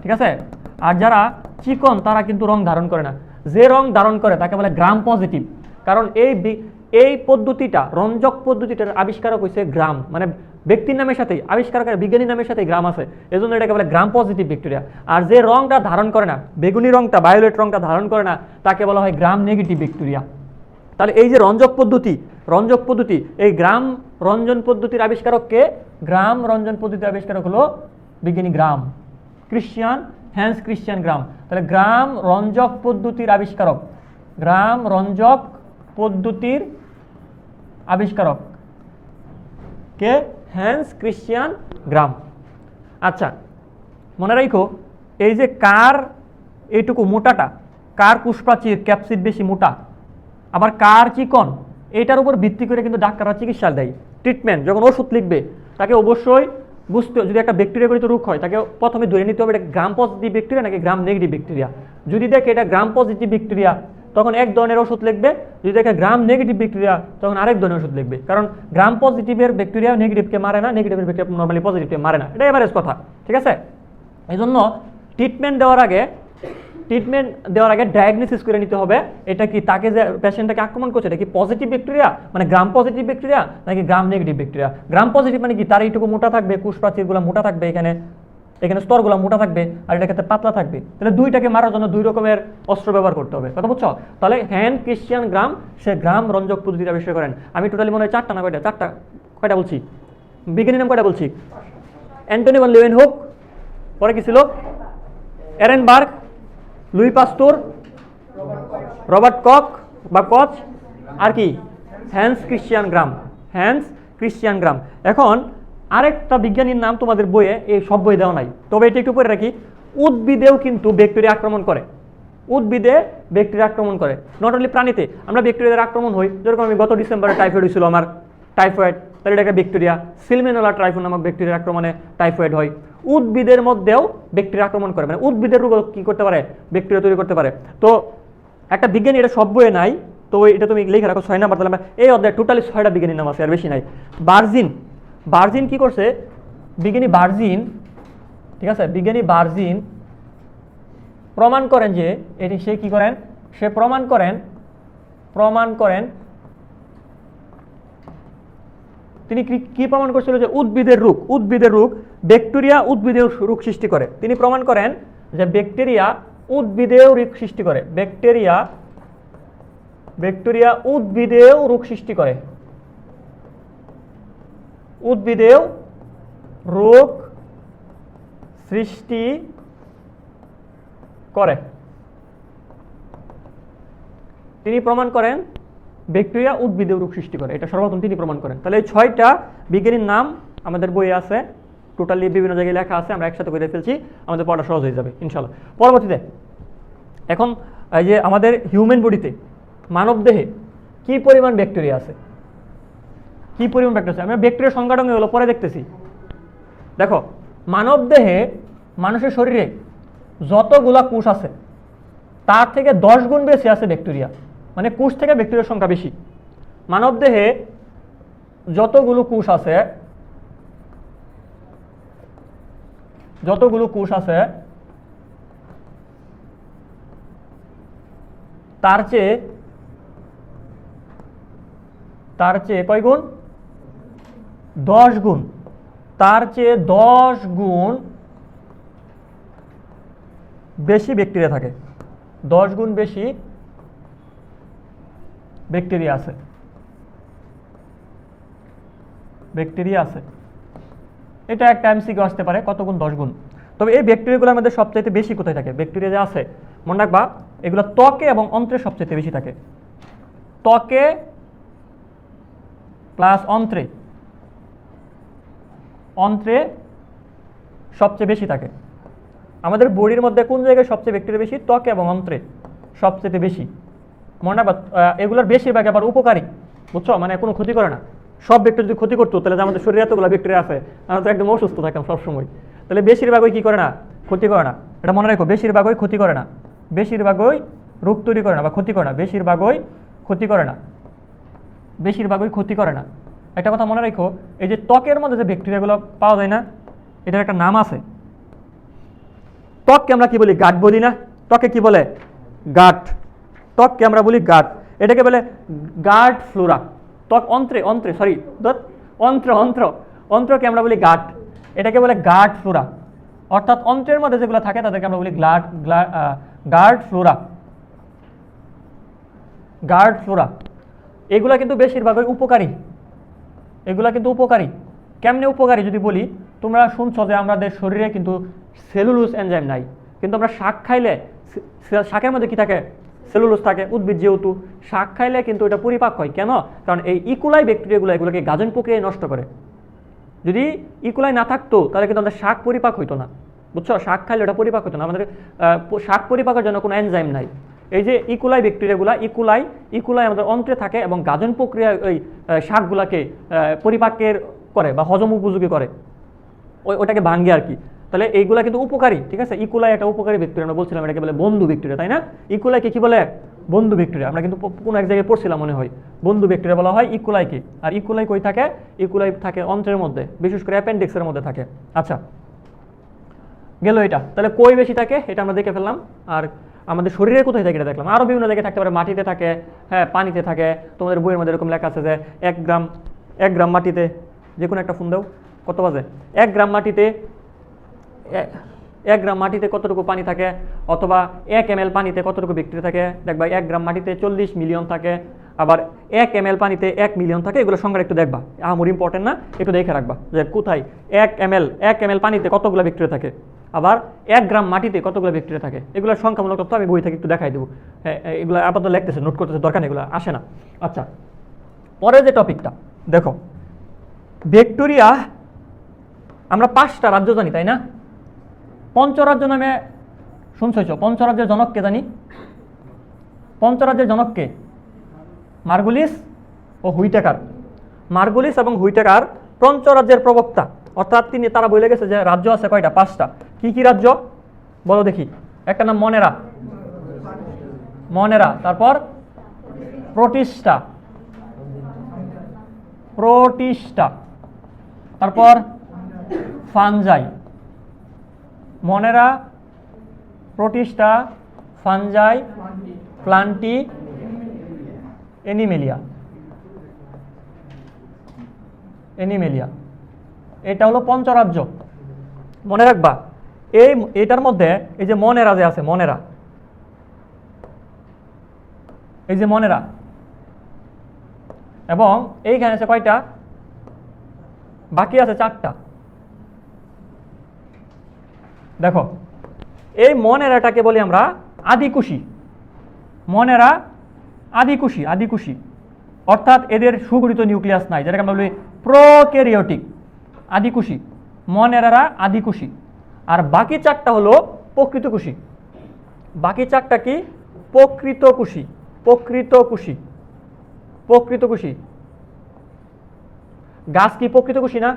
S1: ঠিক আছে? আর যারা চিকন তারা কিন্তু রং ধারণ করে না। যে রং ধারণ করে তাকে বলে গ্রাম পজিটিভ। কারণ এই পদ্ধতিটা, রঞ্জক পদ্ধতিটার আবিষ্কারক হয়েছে গ্রাম, মানে ব্যক্তির নামের সাথেই, আবিষ্কারকের বিজ্ঞানীর নামের সাথে গ্রাম আছে, এজন্য এটাকে বলে গ্রাম পজিটিভ ব্যাকটেরিয়া। আর যে রংটা ধারণ করে না, বেগুনি রংটা, ভায়োলেট রংটা ধারণ করে না, তাকে বলা হয় গ্রাম নেগেটিভ ব্যাকটেরিয়া। তাহলে এই যে রঞ্জক পদ্ধতি, এই গ্রাম রঞ্জন পদ্ধতির আবিষ্কারককে, গ্রাম রঞ্জন পদ্ধতির আবিষ্কারক হলো বিজ্ঞানী হ্যান্স ক্রিশ্চিয়ান গ্রাম। তাহলে গ্রাম রঞ্জক পদ্ধতির আবিষ্কারক কে, হ্যান্স ক্রিশ্চিয়ান গ্রাম। আচ্ছা, মনে রাখো, এই যে কার এইটুকু মোটাটা, কার কুশপ্রাচীর ক্যাপসিড বেশি মোটা, আবার কার চিকন, এটার উপর ভিত্তি করে কিন্তু ডাক্তাররা চিকিৎসা দেয়। ট্রিটমেন্ট যখন ওষুধ লিখবে তাকে অবশ্যই বুঝতে, যদি একটা ব্যাকটেরিয়াগত রোগ হয় তাকে প্রথমে ধরে নিতে হবে এটা গ্রাম পজিটিভ ব্যাকটেরিয়া নাকি গ্রাম নেগেটিভ ব্যাকটেরিয়া। যদি দেখে এটা গ্রাম পজিটিভ ব্যাকটেরিয়া তখন এক ধরনের ওষুধ লিখবে, যদি দেখে গ্রাম নেগেটিভ ব্যাকটেরিয়া তখন আরেক ধরনের ওষুধ লিখবে। কারণ গ্রাম পজিটিভের ব্যাকটেরিয়া নেগেটিভকে মারে না, নেগেটিভের ব্যাকটেরিয়া নর্মালি পজিটিভকে মারে না, এটা এভারেজ কথা, ঠিক আছে? এই জন্য ট্রিটমেন্ট দেওয়ার আগে ডায়াগনোসিস করে নিতে হবে এটা কি, তাকে যে পেশেন্টটাকে আক্রমণ করছে এটা কি পজিটিভ ব্যাকটেরিয়া, মানে গ্রাম পজিটিভ ব্যাকটেরিয়া নাকি গ্রাম নেগেটিভ ব্যাকটেরিয়া। গ্রাম পজিটিভ মানে কি, তার এইটুকু মোটা থাকবে, কুশপ্রাচীরগুলো মোটা থাকবে, এখানে স্তরগুলো মোটা থাকবে, আর এটা ক্ষেত্রে পাতলা থাকবে। তাহলে দুইটাকে মারার জন্য দুই রকমের অস্ত্র ব্যবহার করতে হবে, কথা বুঝছো? তাহলে হ্যান্স ক্রিশ্চিয়ান গ্রাম সে গ্রাম রঞ্জক পদ্ধতি আবিষ্কার করেন। আমি টোটালি মনে হয় কয়টা বলছি, বিজ্ঞানীর নাম কয়টা বলছি? অ্যান্টনি ভন লিউয়েনহুক, পরে কি ছিল? এরেনবার্গ, লুই পাস্তুর, রবার্ট কচ, আর কি হ্যান্স ক্রিশ্চিয়ান গ্রাম। এখন আরেকটা বিজ্ঞানীর নাম তোমাদের বইয়ে, এই সব বই দেওয়া নাই, তবে এটা একটু পরে রাখি। উদ্ভিদেও কিন্তু ব্যাকটেরিয়া আক্রমণ করে, উদ্ভিদে ব্যাকটেরিয়া আক্রমণ করে, নট অনলি প্রাণীতে। আমরা ব্যাকটেরিয়াদের আক্রমণ হই, যেরকম আমি গত ডিসেম্বরে টাইফয়েড হয়েছিল আমার, টাইফয়েড, তাহলে এটা একটা ব্যাকটেরিয়া, সিলমেনোলা টাইফয়েড নামক ব্যাকটেরিয়ার আক্রমণে টাইফয়েড হয়। উদ্ভিদের মধ্যেও ব্যাকটেরিয়া আক্রমণ করে, মানে উদ্ভিদের রোগ কী করতে পারে, ব্যাকটেরিয়া তৈরি করতে পারে। তো একটা বিজ্ঞানী, এটা সব বইয়ে নাই, তো এটা তুমি লিখে রাখো 6 নাম্বার। তাহলে এই অধ্যায় টোটালি 6টা বিজ্ঞানীর নাম আছে, আর বেশি নাই। বার্জিন কি করছে, বিজ্ঞানী বার্জিন, ঠিক আছে, বিজ্ঞানী বার্জিন প্রমাণ করেন যে এটি, সে কি করেন, সে প্রমাণ করেন তিনি কি প্রমাণ করছিল, যে উদ্ভিদের রোগ ব্যাকটেরিয়া উদ্ভিদেও রোগ সৃষ্টি করে। তিনি প্রমাণ করেন যে ব্যাকটেরিয়া উদ্ভিদেও রোগ সৃষ্টি করে, ব্যাকটেরিয়া উদ্ভিদেও রোগ সৃষ্টি করে, উদ্ভিদেও রোগ সৃষ্টি করে। তিনি প্রমাণ করেন ব্যাকটেরিয়া উদ্ভিদেও রোগ সৃষ্টি করে, এটা সর্বপ্রথম তিনি প্রমাণ করেন। তাহলে এই 6টা বিজ্ঞানীর নাম আমাদের বইয়ে আছে, টোটালি বিভিন্ন জায়গায় লেখা আছে, আমরা একসাথে করে ফেলছি, আমাদের পড়া সহজ হয়ে যাবে ইনশাল্লাহ। পরবর্তীতে এখন এই যে আমাদের হিউম্যান বডিতে, মানব দেহে কি পরিমাণ ব্যাকটেরিয়া আছে, আমরা ব্যাকটেরিয়ার সংখ্যাটা হলো পরে দেখতেছি। দেখো, মানব দেহে, মানুষের শরীরে যতগুলা কোষ আছে তার থেকে 10 গুণ বেশি আছে ব্যাকটেরিয়া, মানে কোষ থেকে ব্যাকটেরিয়ার সংখ্যা বেশি। মানব দেহে যতগুলো কোষ আছে তার চেয়ে কয় গুণ, 10 গুণ, তার চেয়ে 10 গুণ বেশি ব্যাকটেরিয়া থাকে, 10 গুণ বেশি ব্যাকটেরিয়া আছে। এটা একটা এমসিকিউ আসতে পারে, কত গুণ, 10 গুণ। তবে এই ব্যাকটেরিয়াগুলোর মধ্যে সবচাইতে বেশি কোথায় থাকে, ব্যাকটেরিয়া যে আছে মনে রাখবা, এগুলো ত্বকে এবং অন্ত্রে সবচাইতে বেশি থাকে, ত্বকে প্লাস অন্ত্রে সবচেয়ে বেশি থাকে। আমাদের বডির মধ্যে কোন জায়গায় সবচেয়ে ব্যাকটেরিয়া বেশি, ত্বকে এবং অন্ত্রে সবচেয়ে বেশি। মনে রাখবা, এগুলোর বেশিরভাগ আবার উপকারী, বুঝছো, মানে কোনো ক্ষতি করে না। সব ব্যাকটেরিয়া যদি ক্ষতি করতো তাহলে আমাদের শরীরে এতগুলো ব্যাকটেরিয়া আছে, আমরা তো একদম অসুস্থ থাকতাম সবসময়। তাহলে বেশিরভাগই কি করে না, ক্ষতি করে না, এটা মনে রাখো, বেশিরভাগই ক্ষতি করে না, বেশিরভাগই রোগ তৈরি করে না বা ক্ষতি করে না, বেশিরভাগই ক্ষতি করে না। একটা কথা মনে রাখো, এই যে ত্বকের মধ্যে যে ব্যাকটেরিয়াগুলো পাওয়া যায় না, এটার একটা নাম আছে। ত্বককে আমরা কি বলি, গাট বলি না, ত্বকে কি বলে, গাট, ত্বককে আমরা বলি গাট, এটাকে বলে গাট ফ্লোরা। ত্বক অন্ত্রকে আমরা বলি গাট, এটাকে বলে গাট ফ্লোরা। অর্থাৎ অন্ত্রের মধ্যে যেগুলো থাকে তাদেরকে আমরা বলি গার্ড ফ্লোরা। এগুলা কিন্তু বেশিরভাগই উপকারী। কেমনে উপকারী যদি বলি, তোমরা শুনছো যে আমাদের শরীরে কিন্তু সেলুলোজ এনজাইম নাই, কিন্তু আমরা শাক খাইলে, শাকের মধ্যে কি থাকে, সেলুলোজ থাকে, উদ্ভিদ যেহেতু, শাক খাইলে কিন্তু এটা পরিপাক হয়। কেন? কারণ এই ইকোলাই ব্যাকটেরিয়াগুলো এগুলোকে গাজন প্রক্রিয়ায় নষ্ট করে। যদি ইকোলাই না থাকতো তাহলে কিন্তু আমাদের শাক পরিপাক হইতো না, বুঝছো, শাক খাইলে ওটা পরিপাক হতো না। আমাদের শাক পরিপাকের জন্য কোনো এনজাইম নাই। এই যে ইকোলাই ব্যাকটেরিয়াগুলো, ইকোলাই আমাদের অন্ত্রে থাকে এবং গাজন প্রক্রিয়া ওই শাকগুলাকে পরিপাকের করে বা হজম উপযোগী করে, ওটাকে ভাঙ্গে আর কি। তাহলে এইগুলা কিন্তু উপকারী, ঠিক আছে। ইকোলাই একটা উপকারী ব্যাকটেরিয়া, আমরা বলছিলাম এটাকে বলে বন্ধু ব্যাকটেরিয়া, তাই না? ইকোলাইকে কি বলে, বন্ধু ব্যাকটেরিয়া। আমরা কিন্তু কোনো এক জায়গায় পড়ছিলাম মনে হয়, বন্ধু ব্যাকটেরিয়া বলা হয় ইকোলাইকে। আর ইকোলাই কই থাকে, ইকোলাই থাকে অন্ত্রের মধ্যে, বিশেষ করে অ্যাপেন্ডিক্সের মধ্যে থাকে। আচ্ছা, গেল এটা। তাহলে কই বেশি থাকে এটা আমরা দেখে ফেললাম। আর আমাদের শরীরে কোথায় থাকে এটা দেখলাম। আরও বিভিন্ন জায়গায় থাকতে পারে, মাটিতে থাকে, হ্যাঁ, পানিতে থাকে। তোমাদের বইয়ের মধ্যে এরকম লেখা আছে যে 1 গ্রাম মাটিতে, যে কোনো একটা ফোন দাও, কত বাজে, 1 গ্রাম মাটিতে কতটুকু পানি থাকে, অথবা 1 ml পানিতে কতটুকু ব্যাকটেরিয়া থাকে। দেখবা 1 গ্রাম মাটিতে 40 মিলিয়ন থাকে, আবার 1 ml পানিতে 1 মিলিয়ন থাকে। এগুলো সংখ্যা একটু দেখবা, আমার ইম্পর্টেন্ট না, একটু দেখে রাখবা যে কোথায় 1 ml পানিতে কতগুলো ব্যাকটেরিয়া থাকে, আবার 1 গ্রাম মাটিতে কতগুলো ব্যাকটেরিয়া থাকে। এগুলোর সংখ্যামূলক তথ্য আমি বই থেকে একটু দেখাই দেবো। হ্যাঁ, এগুলো আপাতত লিখতেছে, নোট করতেছে, দরকার নেই, এগুলো আসে না। আচ্ছা, পরের যে টপিকটা দেখো, ব্যাকটেরিয়া আমরা 5টা রাজ্য জানি, তাই না? পঞ্চরাজ্য নামে শুনছইছ পঞ্চরাজ্যের জনক কে জানি? পঞ্চরাজ্যের জনক কে? মার্গুলিস ও হুইটেকার। মার্গুলিস এবং হুইটেকার পঞ্চরাজ্যের প্রবক্তা, অর্থাৎ তারা বলে গেছে যে রাজ্য আছে কয়টা? 5টা। কি কি রাজ্য বলো দেখি? একটা নাম মনেরা, মনেরা, তারপর প্রতিষ্ঠা, প্রতিষ্ঠা, তারপর ফানজাই। মনেরা, প্রতিষ্ঠা, ফানজাই, প্লান্টি, এনিমেলিয়া। এনিমেলিয়া, এটা হলো পঞ্চরাজ্য। মনে রাখবা এটার মধ্যে এই যে মনেরা যে আছে, মনেরা, এই যে মনেরা, এবং এইখানে আছে কয়টা? বাকি আছে 4টা। দেখো এই মনেরাটাকে বলি আমরা আদিকুশি। মনেরা আদিকুশি, আদিকুশি, অর্থাৎ এদের সুগঠিত নিউক্লিয়াস নাই, যেটাকে আমরা বলি প্রোক্যারিওটিক। আদিকুশি, মনেরারা আদিকুশি। আর বাকি 4টা হলো প্রকৃতকুশি। বাকি 4টা কি? প্রকৃতকুশি, প্রকৃতকুশি, প্রকৃতকুশি। গাছ কি প্রকৃতকুশি না?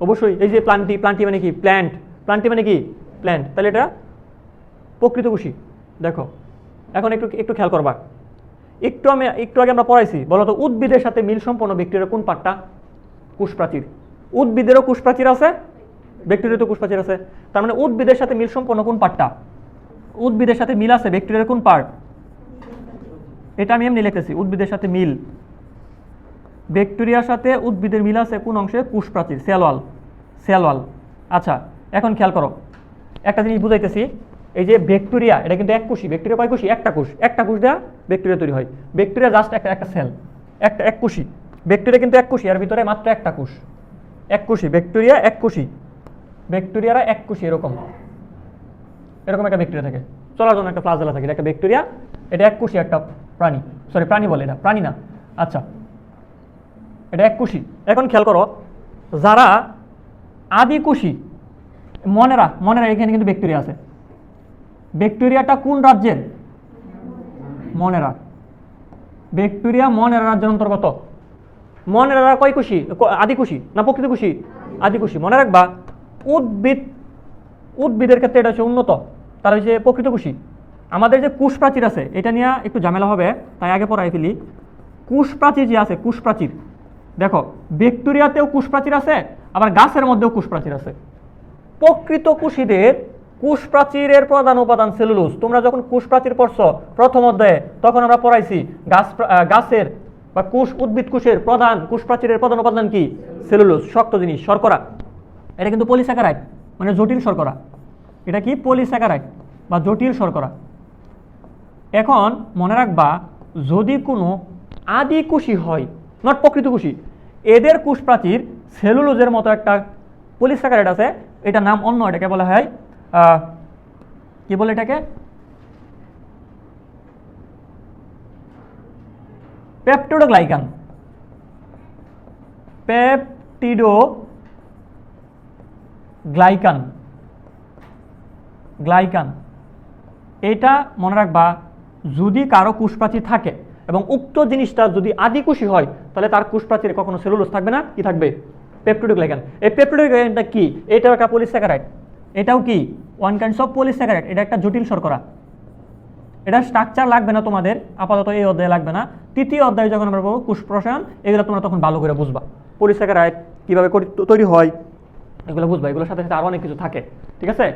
S1: অবশ্যই। এই যে প্লান্টি, প্লান্টি মানে কি? প্ল্যান্ট। প্লান্টি মানে কি? প্ল্যান্ট। তাহলে এটা প্রকৃতকুশি। দেখো এখন একটু একটু খেয়াল করবা। একটু আগে আমরা পড়াইছি, বলতো উদ্ভিদের সাথে মিল সম্পন্ন ব্যাকটেরিয়ার কোন পার্টটা? কোষপ্রাচীর। উদ্ভিদেরও কোষপ্রাচীর আছে, ব্যাকটেরিয়াতে কোষপ্রাচীর আছে। তার মানে উদ্ভিদের সাথে মিল সম্পন্ন কোন পার্টটা? উদ্ভিদের সাথে মিল আছে ব্যাকটেরিয়ার কোন পার্ট? এটা আমি এমনি লিখতেছি, উদ্ভিদের সাথে মিল, ব্যাকটেরিয়ার সাথে উদ্ভিদের মিল আছে কোন অংশে? কোষপ্রাচীর, সেল ওয়াল, সেল ওয়াল। আচ্ছা এখন খেয়াল করো, একটা জিনিস বুঝাইতেছি। এই যে ব্যাকটেরিয়া, এটা কিন্তু এক কোষী। ব্যাকটেরিয়া কয় কোষী? একটা কোষ। একটা কোষ দেওয়া ব্যাকটেরিয়া তৈরি হয়। ব্যাকটেরিয়া জাস্ট একটা সেল, এক কোষী। ব্যাকটেরিয়া কিন্তু এক কোষী, এর ভিতরে মাত্র একটা কোষ। এক কোষী ব্যাকটেরিয়া, এক কোষী। ব্যাকটেরিয়ারা এক কোষী, এরকম এরকম একটা ব্যাকটেরিয়া থাকে, চলার জন্য একটা ফ্লাজেলা থাকে, এটা একটা ব্যাকটেরিয়া। এটা এক কোষী একটা প্রাণী, সরি প্রাণী বলে, এটা প্রাণী না। আচ্ছা এটা এক কোষী। এখন খেয়াল করো, যারা আদিকুশি, মনেরা, মনেরা এখানে কিন্তু ব্যাকটেরিয়া আছে। ব্যাকটেরিয়াটা কোন রাজ্যের? মনেরা। ব্যাকটেরিয়া মনেরা রাজ্যের অন্তর্গত। মনেরা কয় কোষী? আদিকুশি না প্রকৃতকুশি? আদিকুশি। মনে রাখবা উদ্ভিদের ক্ষেত্রে এটা হচ্ছে উন্নত, তার হচ্ছে প্রকৃতকুশি। আমাদের যে কোষপ্রাচীর আছে এটা নিয়ে একটু ঝামেলা হবে, তাই আগে পড়াই ফেলি। কোষপ্রাচীর যে আছে, কোষপ্রাচীর, দেখো ব্যাকটেরিয়াতেও কোষপ্রাচীর আছে, আবার গাছের মধ্যেও কোষপ্রাচীর আছে। প্রকৃতকুশীদের কোষপ্রাচীরের প্রধান উপাদান সেলুলোজ। তোমরা যখন কোষপ্রাচীর পড়ছো প্রথম অধ্যায়ে, তখন আমরা পড়াইছি গাছের বা উদ্ভিদ কোষের প্রধান কোষপ্রাচীরের প্রধান উপাদান কি? সেলুলোজ, শক্ত জিনিস, শর্করা। এটা কিন্তু পলিস্যাকারাইড, মানে জটিল শর্করা। এটা কি? পলিস্যাকারাইড বা জটিল শর্করা। এখন মনে রাখবা, যদি কোনো আদিকুশী হয়, নট প্রকৃতকুশী, এদের কোষপ্রাচীর সেলুলোজের মতো একটা পলিস্যাকারাইড আছে, এটা নাম অন্য, এটাকে বলা হয় কি বলে এটাকে? পেপটিডোগ্লাইকান। Peptidoglycan, glycan. এটা মনে রাখবা, যদি কারো কোষপ্রাচীর থাকে এবং উক্ত জিনিসটা যদি আদিকুশী হয়, তাহলে তার কোষপ্রাচীরে কখনো সেলুলোজ থাকবে না, কি থাকবে? পেপটিডোগ্লাইকান। এই পেপটিডোগ্লাইকানটা কি? এটাও একটা পলিস্যাকারাইড। এটাও কি? One kinds of polysaccharide. এটা একটা জটিল শর্করা। এটা স্ট্রাকচার লাগবে না তোমাদের আপাতত, এই অধ্যায়ে লাগবে না। তৃতীয় অধ্যায়ে যখন আমরা বলবো কোষ প্রসারণ, এগুলো তোমরা তখন ভালো করে বুঝবা। পলিস্যাকারাইড কীভাবে তৈরি হয় এগুলো বুঝবা। এগুলোর সাথে সাথে আরও অনেক কিছু থাকে, ঠিক আছে?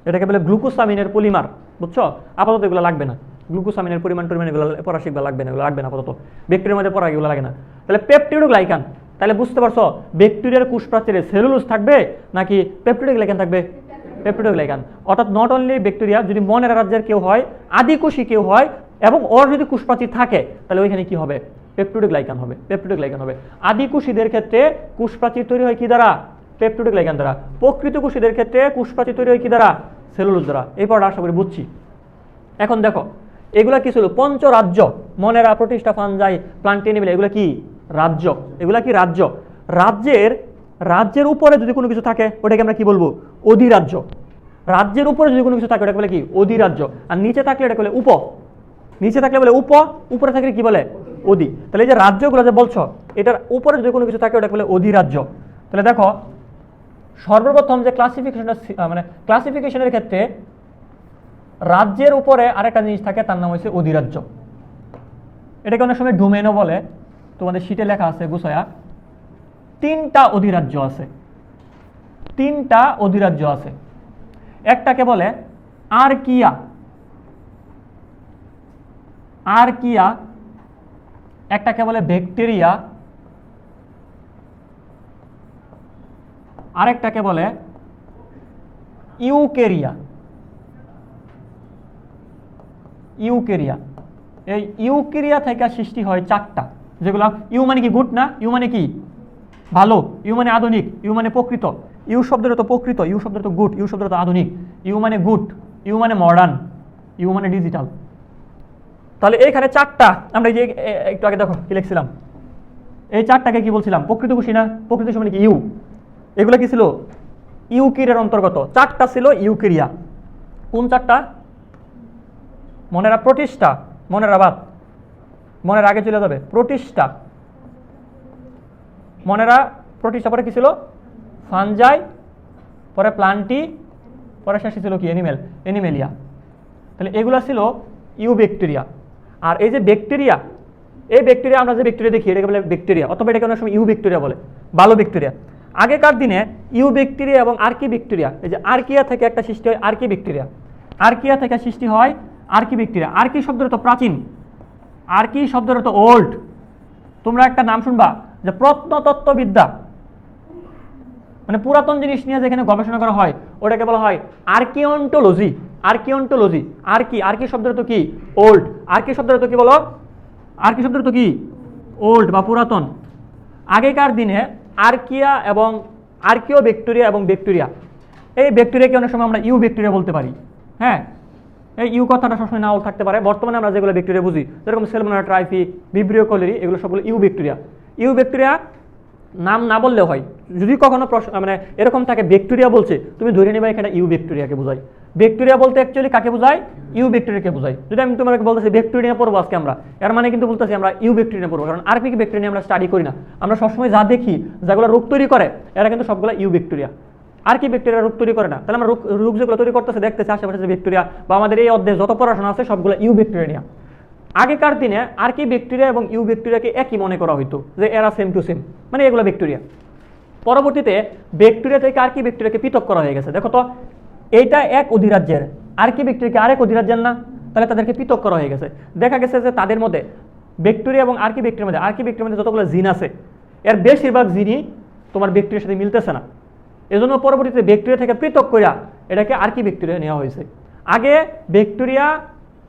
S1: এটাকে বলে গ্লুকোসামিনের পলিমার, বুঝছো? আপাতত এগুলো লাগবে না। গ্লুকোসামিনের পরিমাণ এগুলো পড়া শিখবা, লাগবে না, এগুলো লাগবে না আপাতত। ব্যাকটেরিয়ার মধ্যে পড়া এগুলো লাগে না। তাহলে পেপটিডোগ্লাইকান, তাহলে বুঝতে পারছো ব্যাকটেরিয়ার কোষপ্রাচীরে সেলুলোজ থাকবে নাকি পেপটিডোগ্লাইকান থাকবে? পেপটিডোগ্লাইকান। অর্থাৎ নট অনলি ব্যাকটেরিয়া, যদি মনের রাজ্যের কেউ হয়, আদিকুশী কেউ হয়, এবং ওর যদি কোষপ্রাচীর থাকে, তাহলে ওইখানে কি হবে? পেপটিডোগ্লাইকান হবে, পেপটিডোগ্লাইকান হবে। আদিকুশীদের ক্ষেত্রে কোষপ্রাচীর তৈরি হয় কি দ্বারা? পেপটিডোগ্লাইকান দ্বারা। প্রকৃতকুশীদের ক্ষেত্রে কোষপ্রাচীর তৈরি হয় কি দ্বারা? সেলুলোজ দ্বারা। এই পড়া আশা করি বুঝছি। এখন দেখো এগুলা কি ছিল? পঞ্চরাজ্য। মনেরা, প্রতিষ্ঠা, ফানজাই, প্লান্টি, এনিমেলিয়া, এগুলো কি? রাজ্য। এগুলা কি? রাজ্য। রাজ্যের রাজ্যের উপরে যদি কোনো কিছু থাকে ওটাকে আমরা কি বলবো? অধিরাজ্য। রাজ্যের উপরে যদি কোনো কিছু থাকে ওটাকে বলে কি? অধিরাজ্য। আর নিচে থাকলে এটাকে বলে উপ। নিচে থাকলে বলে উপ, উপরে থাকলে কি বলে? অধি। তাহলে এই যে রাজ্যগুলো যে বলছো, এটার উপরে যদি কোনো কিছু থাকে ওটাকে বলে অধিরাজ্য। তাহলে দেখো সর্বপ্রথম যে ক্লাসিফিকেশনটা, মানে ক্লাসিফিকেশনের ক্ষেত্রে রাজ্যের উপরে আরেকটা জিনিস থাকে, তার নাম হচ্ছে অধিরাজ্য। এটাকে অনেক সময় ডোমেনও বলে। তোমাদের শীটে লেখা আছে গুছায়া, 3টা অধিরাজ্য আছে। 3টা অধিরাজ্য আছে। একটাকে বলে আরকিয়া, আরকিয়া, একটাকে বলে ব্যাকটেরিয়া, আরেকটাকে বলে ইউকেরিয়া। ইউকেরিয়া, এই ইউকেরিয়া থেকে সৃষ্টি হয় 4টা, যেগুলো ইউ মানে কি? গুড না? ইউ মানে কি? ভালো। ইউ মানে আধুনিক। ইউ মানে প্রকৃত। ইউ শব্দের তো প্রকৃত, ইউ শব্দের তো গুড, ইউ শব্দের তো আধুনিক। ইউ মানে গুড, ইউ মানে মডার্ন, ইউ মানে ডিজিটাল। তাহলে এইখানে 4টা, আমরা এই যে একটু আগে দেখো কি লিখছিলাম, এই 4টাকে কি বলছিলাম? প্রকৃত খুশি না? প্রকৃত খুশি মানে কি? ইউ। এগুলো কি ছিল? ইউকেরিয়ার অন্তর্গত। 4টা ছিল ইউকেরিয়া। কোন 4টা? মনেরা প্রতিষ্ঠা, মনেরা বাদ, মনের আগে চলে যাবে প্রতিষ্ঠা। মনেরা প্রতিষ্ঠা, পরে কি ছিল? ফানজাই, পরে প্লান্টি, পরে শেষে ছিল কি? Animal, Animalia. তাহলে এগুলো ছিল ইউ ব্যাকটেরিয়া। আর এই যে ব্যাকটেরিয়া, এই ব্যাকটেরিয়া আমরা যে ব্যাকটেরিয়া দেখি এটাকে বলে ব্যাকটেরিয়া, অথবা এটাকে অনেক সময় ইউ ব্যাকটেরিয়া বলে, ভালো ব্যাকটেরিয়া। আগেকার দিনে ইউ ব্যাকটেরিয়া এবং আর্কি ব্যাকটেরিয়া, এই যে আর্কিয়া থেকে একটা সৃষ্টি হয় আর্কি ব্যাকটেরিয়া, আর্কিয়া থেকে সৃষ্টি হয় আর্কি ব্যাকটেরিয়া। আর্কি শব্দের তো প্রাচীন, আর্কি শব্দের তো ওল্ড। তোমরা একটা নাম শুনবা যে প্রত্নতত্ত্ববিদ্যা, মানে পুরাতন জিনিস নিয়ে যেখানে গবেষণা করা হয় ওটাকে বলা হয় আর্কিওন্টোলজি। আর্কিওন্টোলজি, আর্কি, আর্কি শব্দের তো কি? ওল্ড। আর্কি শব্দের তো কি বলো? আর্কি শব্দের তো কি? ওল্ড বা পুরাতন। আগেকার দিনে আর্কিয়া এবং আর্কিও ব্যাকটেরিয়া এবং ব্যাকটেরিয়া, এই ব্যাকটেরিয়াকে অনেক সময় আমরা ইউ ব্যাকটেরিয়া বলতে পারি। হ্যাঁ, এই ইউ কথাটা সবসময় নাও থাকতে পারে। বর্তমানে আমরা যেগুলো ব্যাকটেরিয়া বুঝি, যেরকম সেলমোনেলা ট্রাইফি, ভিব্রিও কলেরি, এগুলো সবগুলো ইউ ব্যাকটেরিয়া। ইউ ব্যাকটেরিয়া নাম না বললেও হয়, যদি কখনো মানে এরকম থাকে ব্যাকটেরিয়া বলছে, তুমি ধরে নেবে এখানে ইউ ব্যাকটেরিয়াকে বোঝায়। ব্যাকটেরিয়া বলতে অ্যাকচুয়ালি কাকে বোঝায়? ইউ ব্যাকটেরিয়াকে বোঝায়। যদি আমি তোমাকে বলতেছি ব্যাকটেরিয়া পড়বো আজকে আমরা, এর মানে কিন্তু বলতেছি আমরা ইউ ব্যাকটেরিয়া পড়বো, কারণ আরপিক ব্যাকটেরিয়া আমরা স্টাডি করি না। আমরা সবসময় যা দেখি যেগুলো রোগ তৈরি করে এরা কিন্তু সবগুলো ইউ ব্যাকটেরিয়া। আর কি ব্যাকটেরিয়া রোগ তৈরি করে না? তাহলে আমরা রোগ যেগুলো তৈরি করতেছে দেখতেছি আশেপাশে যে ব্যাকটেরিয়া বা আমাদের এই অধ্যায়ে যত পড়াশোনা আছে সবগুলো ইউ ব্যাকটেরিয়া। আগেকার দিনে আর কি ব্যাকটেরিয়া এবং ইউ ব্যাকটেরিয়াকে একই মনে করা হইতো, যে এরা সেম টু সেম, মানে এগুলো ব্যাকটেরিয়া। পরবর্তীতে ব্যাকটেরিয়া থেকে আর কি ব্যাকটেরিয়াকে পৃথক করা হয়ে গেছে। দেখো তো, এইটা এক অধিরাজ্যের, আর কি ব্যাকটেরিয়াকে আরেক অধিরাজ্যের না, তাহলে তাদেরকে পৃথক করা হয়ে গেছে। দেখা গেছে যে তাদের মধ্যে ব্যাকটেরিয়া এবং আর কি ব্যাকটেরিয়ার মধ্যে, আর কি ব্যাকটেরিয়ার মধ্যে যতগুলো জিন আছে এর বেশিরভাগ জিনই তোমার ব্যাকটেরিয়ার সাথে মিলতেছে না। এজন্য পরবর্তীতে ব্যাকটেরিয়া থেকে পৃথক করিয়া এটাকে আর কি ব্যাকটেরিয়া নেওয়া হয়েছে। আগে ব্যাকটেরিয়া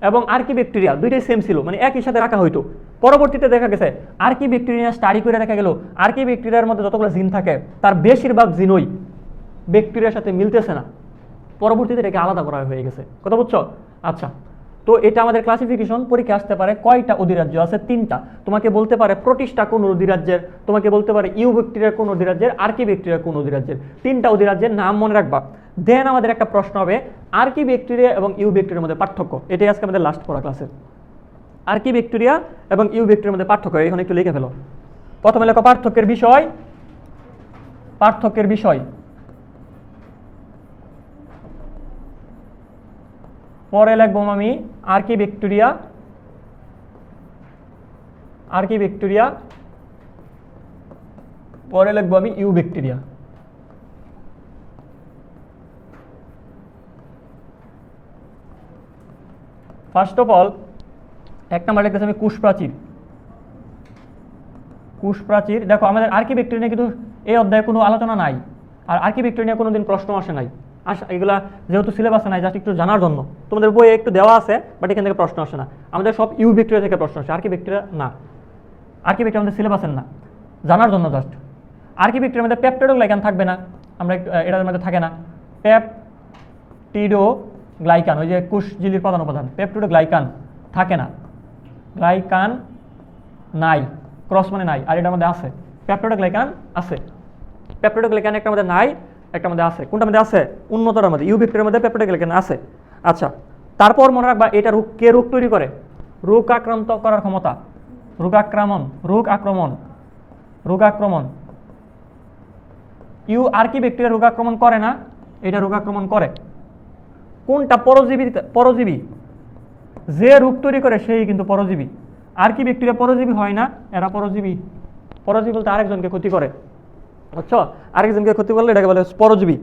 S1: এবং আর কি ব্যাকটেরিয়া দুইটাই সেম ছিল, মানে একই সাথে রাখা হইতো। পরবর্তীতে দেখা গেছে আর কি ব্যাকটেরিয়া স্টাডি করে দেখা গেল আর কি ব্যাকটেরিয়ার মধ্যে যতগুলো জিন থাকে তার বেশিরভাগ জিনই ব্যাকটেরিয়ার সাথে মিলতেছে না। পরবর্তীতে এটাকে আলাদা করা হয়ে গেছে। কথা বুঝছো? আচ্ছা, তো এটা আমাদের ক্লাসিফিকেশন পরীক্ষা আসতে পারে। কয়টা অধিরাজ্য আছে? 3টা। তোমাকে বলতে পারে প্রোটিস্টা কোন অধিরাজ্যের, তোমাকে বলতে পারে ইউ ব্যাকটেরিয়া কোন অধিরাজ্যের, আর কি ব্যাকটেরিয়া কোন অধিরাজ্যের। 3টা অধিরাজ্যের নাম মনে রাখবা। দেন আমাদের একটা প্রশ্ন হবে আর কি ব্যাকটেরিয়া এবং ইউ ব্যাকটেরিয়ার মধ্যে পার্থক্য। এটাই আজকে আমাদের লাস্ট পড়া ক্লাসের। আর কি ব্যাকটেরিয়া এবং ইউ ব্যাকটেরিয়ার মধ্যে পার্থক্য, এখানে একটু লিখে ফেলো। প্রথমে লেখো পার্থক্যের বিষয়, পার্থক্যের বিষয়। পরে লিখবো আমি আর কি ব্যাকটেরিয়া, আর কি ব্যাকটেরিয়া, পরে লিখবো আমি eubacteria. First of all এক নাম্বার লিখতেছি আমি কোষ প্রাচীর। কোষ প্রাচীর, দেখো আমাদের আর কি ব্যাকটেরিয়া নিয়ে কিন্তু এই অধ্যায়ে কোনো আলোচনা নাই, আর আর কি ব্যাকটেরিয়া নিয়ে কোনোদিন প্রশ্ন আসে নাই। এগুলা যেহেতু সিলেবাসে নাই, জাস্ট একটু জানার জন্য। তোমাদের বইয়ে একটু দেওয়া আছে, বাট এখান থেকে প্রশ্ন আসে না। আমাদের সব ইউ ব্যাকটেরিয়া থেকে প্রশ্ন আসে, আর কি ব্যাকটেরিয়া না। আর কি ব্যাকটেরিয়া আমাদের সিলেবাসের না, জানার জন্য জাস্ট। আর কি ব্যাকটেরিয়ার মধ্যে পেপটিডোগ্লাইকান থাকবে না, আমরা এটার মধ্যে থাকে না। পেপটিডোগ্লাইকান, ওই যে কোষ ঝিল্লির প্রধান উপাদান, পেপটিডোগ্লাইকান থাকে না। গ্লাইকান নাই, ক্রস মানে নাই, আর এটার মধ্যে আছে পেপটিডোগ্লাইকান আছে। পেপটিডোগ্লাইকান একটা মধ্যে নাই, একটা মধ্যে আছে। কোনটার মধ্যে আছে? উন্নতটার মধ্যে, ইউ ব্যাকটেরিয়ার মধ্যে পেপটিডোগ্লাইকান আছে। আচ্ছা, তারপর মনে রাখবা এটা রোগ তৈরি করে, রোগ আক্রান্ত করার ক্ষমতা, রোগ আক্রমণ। ইউ আর কি ব্যাকটেরিয়া রোগ আক্রমণ করে না? এটা রোগ আক্রমণ করে। কোনটা? পরজীবী। যে রোগ তৈরি করে সেই কিন্তু পরজীবী। আর কি ব্যাকটেরিয়া পরজীবী হয় না, এরা পরজীবী বলতে আরেকজনকে ক্ষতি করে, বুঝছো? আরেকজনকে ক্ষতি করলে এটাকে বলে পরজীবী।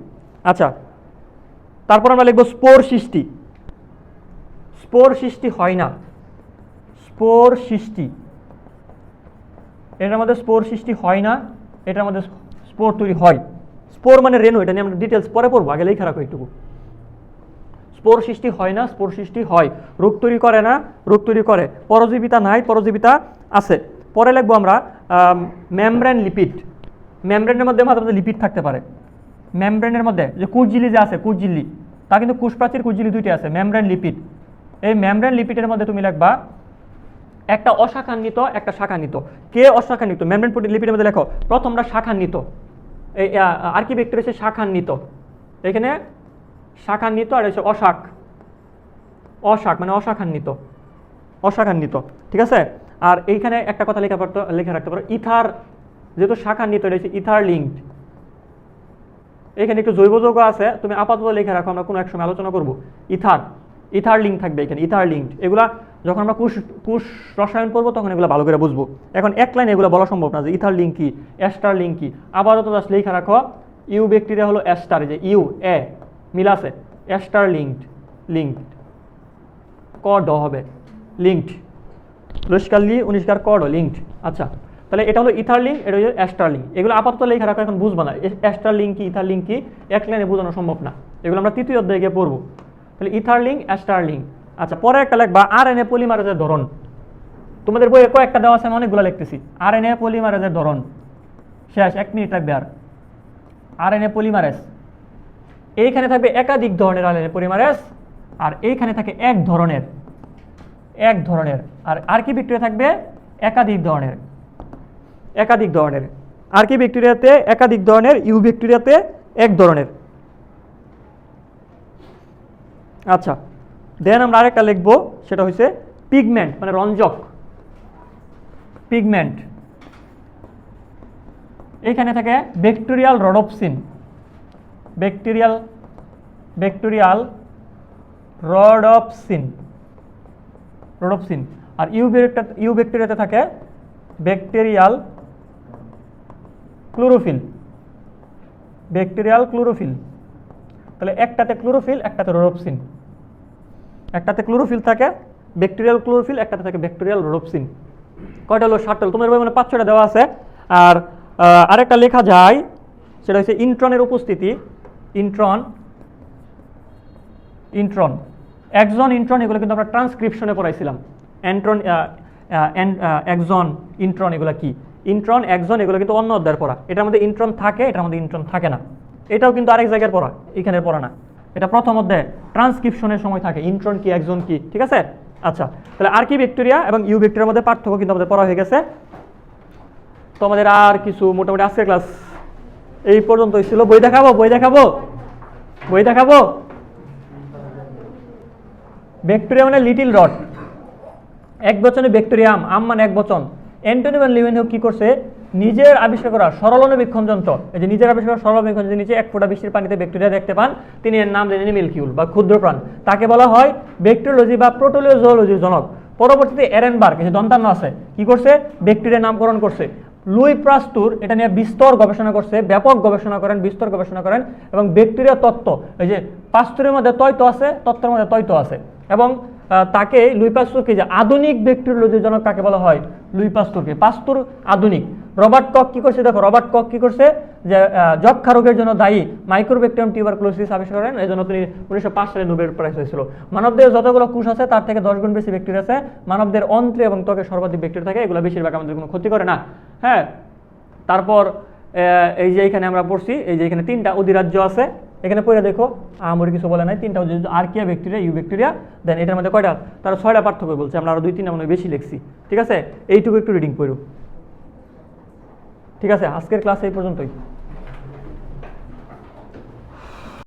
S1: আচ্ছা, তারপর আমরা লিখবো স্পোর সৃষ্টি হয় না, এটার মধ্যে স্পোর সৃষ্টি হয় না, এটার মধ্যে স্পোর তৈরি হয়। স্পোর মানে রেণু, এটা নিয়ে আমরা ডিটেলস পরে পড়বো, আগে লেখা রাখো একটু। স্পোর সৃষ্টি হয় না, স্পোর সৃষ্টি হয়। রোগ তৈরি করে না, রোগ তৈরি করে। পরজীবিতা নাই, পরজীবিতা আছে। পরে লিখবো আমরা মেমব্রেন লিপিড। মেমব্রেনের মধ্যে মাঝে মাঝে লিপিড থাকতে পারে। মেমব্রেনের মধ্যে যে কোষঝিল্লি যে আছে, কোষঝিল্লি, তা কিন্তু কোষপ্রাচীর কোষঝিল্লি দুইটি আছে, মেমব্রেন লিপিড। এই মেমব্রেন লিপিডের মধ্যে তুমি লিখবা একটা অশাখান্বিত, একটা শাখান্বিত। কে অশাখান্বিত? মেমব্রেন লিপিডের মধ্যে লেখো প্রথমটা শাখান্বিত, এই আর কি ব্যাকটেরিয়া হচ্ছে শাখান্বিত, এখানে শাখান্বিত, আর হচ্ছে অশাক মানে অশাখান্বিত, ঠিক আছে? আর এইখানে একটা কথা লেখা রাখতে পারো, ইথার, যেহেতু শাখান্বিত, এটা হচ্ছে ইথার লিঙ্কড। এখানে একটু জৈব যৌগ আছে, তুমি আপাতত লেখা রাখো, আমরা কোনো এক সময় আলোচনা করবো। ইথার লিঙ্ক থাকবে এখানে, ইথার লিঙ্কড। এগুলা যখন আমরা কোষ রসায়ন পড়বো তখন এগুলো ভালো করে বুঝবো। এখন এক লাইনে এগুলো বলা সম্ভব না যে ইথার লিঙ্ক কি, এস্টার লিঙ্ক কি। আপাতত জাস্ট লেখা রাখো, ইউ ব্যাকটেরিয়া হলো এস্টার, যে ইউ এ মিল আছে, এস্টার লিঙ্কড ক ড হবে, লিঙ্কড, লস্কার লি 19 ক ড, লিঙ্কড। আচ্ছা, তাহলে এটা হলো ইথার লিঙ্ক, এটা হলো এস্টার লিঙ্ক। এগুলো আপাতত লেখা রাখো, এখন বুঝবো না এস্টার লিঙ্ক কি, ইথার লিঙ্ক কি, এক লাইনে বোঝানো সম্ভব না। এগুলো আমরা তৃতীয় অধ্যায়ে গিয়ে পড়বো। তাহলে ইথার লিঙ্ক, এস্টার লিঙ্ক। আচ্ছা, পরে একটা লিখবা আরএনএ পলিমারেজের ধরন। তোমাদের বইয়ে কয়েকটা দেওয়া আছে, আমি অনেকগুলো লিখতেছি। আরএনএ পলিমারেজের ধরন শেষ, 1 মিনিট লাগবে। আর আরএনএ পলিমারেজ, এইখানে থাকবে একাধিক ধরনের আরএনএ পলিমারেজ, আর এইখানে থাকে এক ধরনের। আর কি ব্যাকটেরিয়া থাকবে একাধিক ধরনের। আর কি ব্যাকটেরিয়াতে একাধিক ধরনের, ইউ ব্যাকটেরিয়াতে এক ধরনের। আচ্ছা, দেন আমরা আরেকটা লিখবো, সেটা হচ্ছে পিগমেন্ট মানে রঞ্জক। পিগমেন্ট, এইখানে থাকে ব্যাকটেরিয়াল রডোপসিন, রডোপসিন। আর ইউ ব্যাকটেরিয়াতে থাকে ব্যাকটেরিয়াল ক্লোরোফিল, তাহলে একটাতে ক্লোরোফিল, একটাতে রডোপসিন। একটাতে ক্লোরোফিল থাকে ব্যাকটেরিয়াল ক্লোরোফিল, একটাতে থাকে ব্যাকটেরিয়াল রডোপসিন। কয়টা হলো? 7টা। তোমাদের বই মানে 5-6টা দেওয়া আছে। আর আরেকটা লেখা যায়, সেটা হচ্ছে ইন্ট্রনের উপস্থিতি। ইন্ট্রন, একজন ইন্ট্রন, এগুলো কিন্তু আমরা ট্রান্সক্রিপশনে পড়াইছিলাম। একজন ইন্ট্রন, এগুলো কি? ইন্ট্রন, একজন, এগুলো কিন্তু অন্য অধ্যায়ের পড়া। এটার মধ্যে ইন্ট্রন থাকে, এটার মধ্যে ইন্ট্রন থাকে না। এটাও কিন্তু আরেক জায়গায় পড়া, এখানে পড়া না। এটা প্রথম অধ্যায়ে ট্রান্সক্রিপশনের সময় থাকে, ইন্ট্রন কি, একজন কি, ঠিক আছে? আচ্ছা, তাহলে আর কি ব্যাকটেরিয়া এবং ইউ ব্যাকটেরিয়ার মধ্যে পার্থক্য কিন্তু আমাদের পড়া হয়ে গেছে। তো আমাদের আর কিছু মোটামুটি আজকের ক্লাস এই পর্যন্তই ছিল। বই দেখাবো ব্যাকটেরিয়া মানে লিটিল রড, এক বচনে ব্যাকটেরিয়াম, আম মানে এক বচন। অ্যান্টনি ভ্যান লিউয়েনহুক কি করছে? নিজের আবিষ্কার করা সরল অণুবীক্ষণ যন্ত্র, এই যে নিজের আবিষ্কার করা সরল অণুবীক্ষণ যন্ত্র, নিচে 1 ফোঁটা বৃষ্টির পানিতে ব্যাকটেরিয়া দেখতে পান, তিনি এর নাম দেন অ্যানিমেলকিউল বা ক্ষুদ্র প্রাণ। তাকে বলা হয় ব্যাকটেরিওলজি বা প্রোটোজোলজির জনক। পরবর্তীতে এরেনবার্গ, এই যে দন্তান্ন আছে, কি করছে? ব্যাকটেরিয়ার নামকরণ করছে। লুই পাস্তুর এটা নিয়ে বিস্তর গবেষণা করছে, ব্যাপক গবেষণা করেন, বিস্তর গবেষণা করেন। এবং ব্যাকটেরিয়া তত্ত্ব, এই যে পাস্তুরের মধ্যে তত্ত্ব আছে, তত্ত্বের মধ্যে তত্ত্ব আছে। এবং তাকে লুই পাস্তুরকে, যে আধুনিক ব্যাকটেরিওলজির জনক কাকে বলা হয়? লুই পাস্তুরকে। পাস্তুর আধুনিক। রবার্ট কক কি করছে? দেখো, রবার্ট কক কি করছে, যে যক্ষা রোগের জন্য দায়ী মাইক্রোব্যাকটেরিয়াম টিউবারকুলোসিস আবিষ্কার করেন, এই জন্য তিনি 1905 সালে নোবেল প্রাইজ হয়েছিল। মানবদের যতগুলো কোষ আছে তার থেকে 10 গুণ বেশি ব্যাকটেরিয়া আছে। মানবদের অন্ত্রে এবং ত্বকে সর্বাধিক ব্যাকটেরিয়া থাকে, এগুলো বেশিরভাগ আমাদের কোনো ক্ষতি করে না। হ্যাঁ, তারপর এই যে এখানে আমরা পড়ছি, এই যে এখানে 3টা অধিরাজ্য আছে, এখানে পড়ে দেখো, আমার কিছু বলে নাই। 3টা অধিরাজ্য, আর্কিয়া ব্যাকটেরিয়া, ইউ ব্যাকটেরিয়া, দেন এটার মধ্যে কয়টা? তারা 6টা পার্থক্য বলছে, আমরা আরো 2-3টা মনে বেশি লিখছি, ঠিক আছে? এইটুকু একটু রিডিং পড়ো, ঠিক আছে? আজকের ক্লাস এই পর্যন্তই।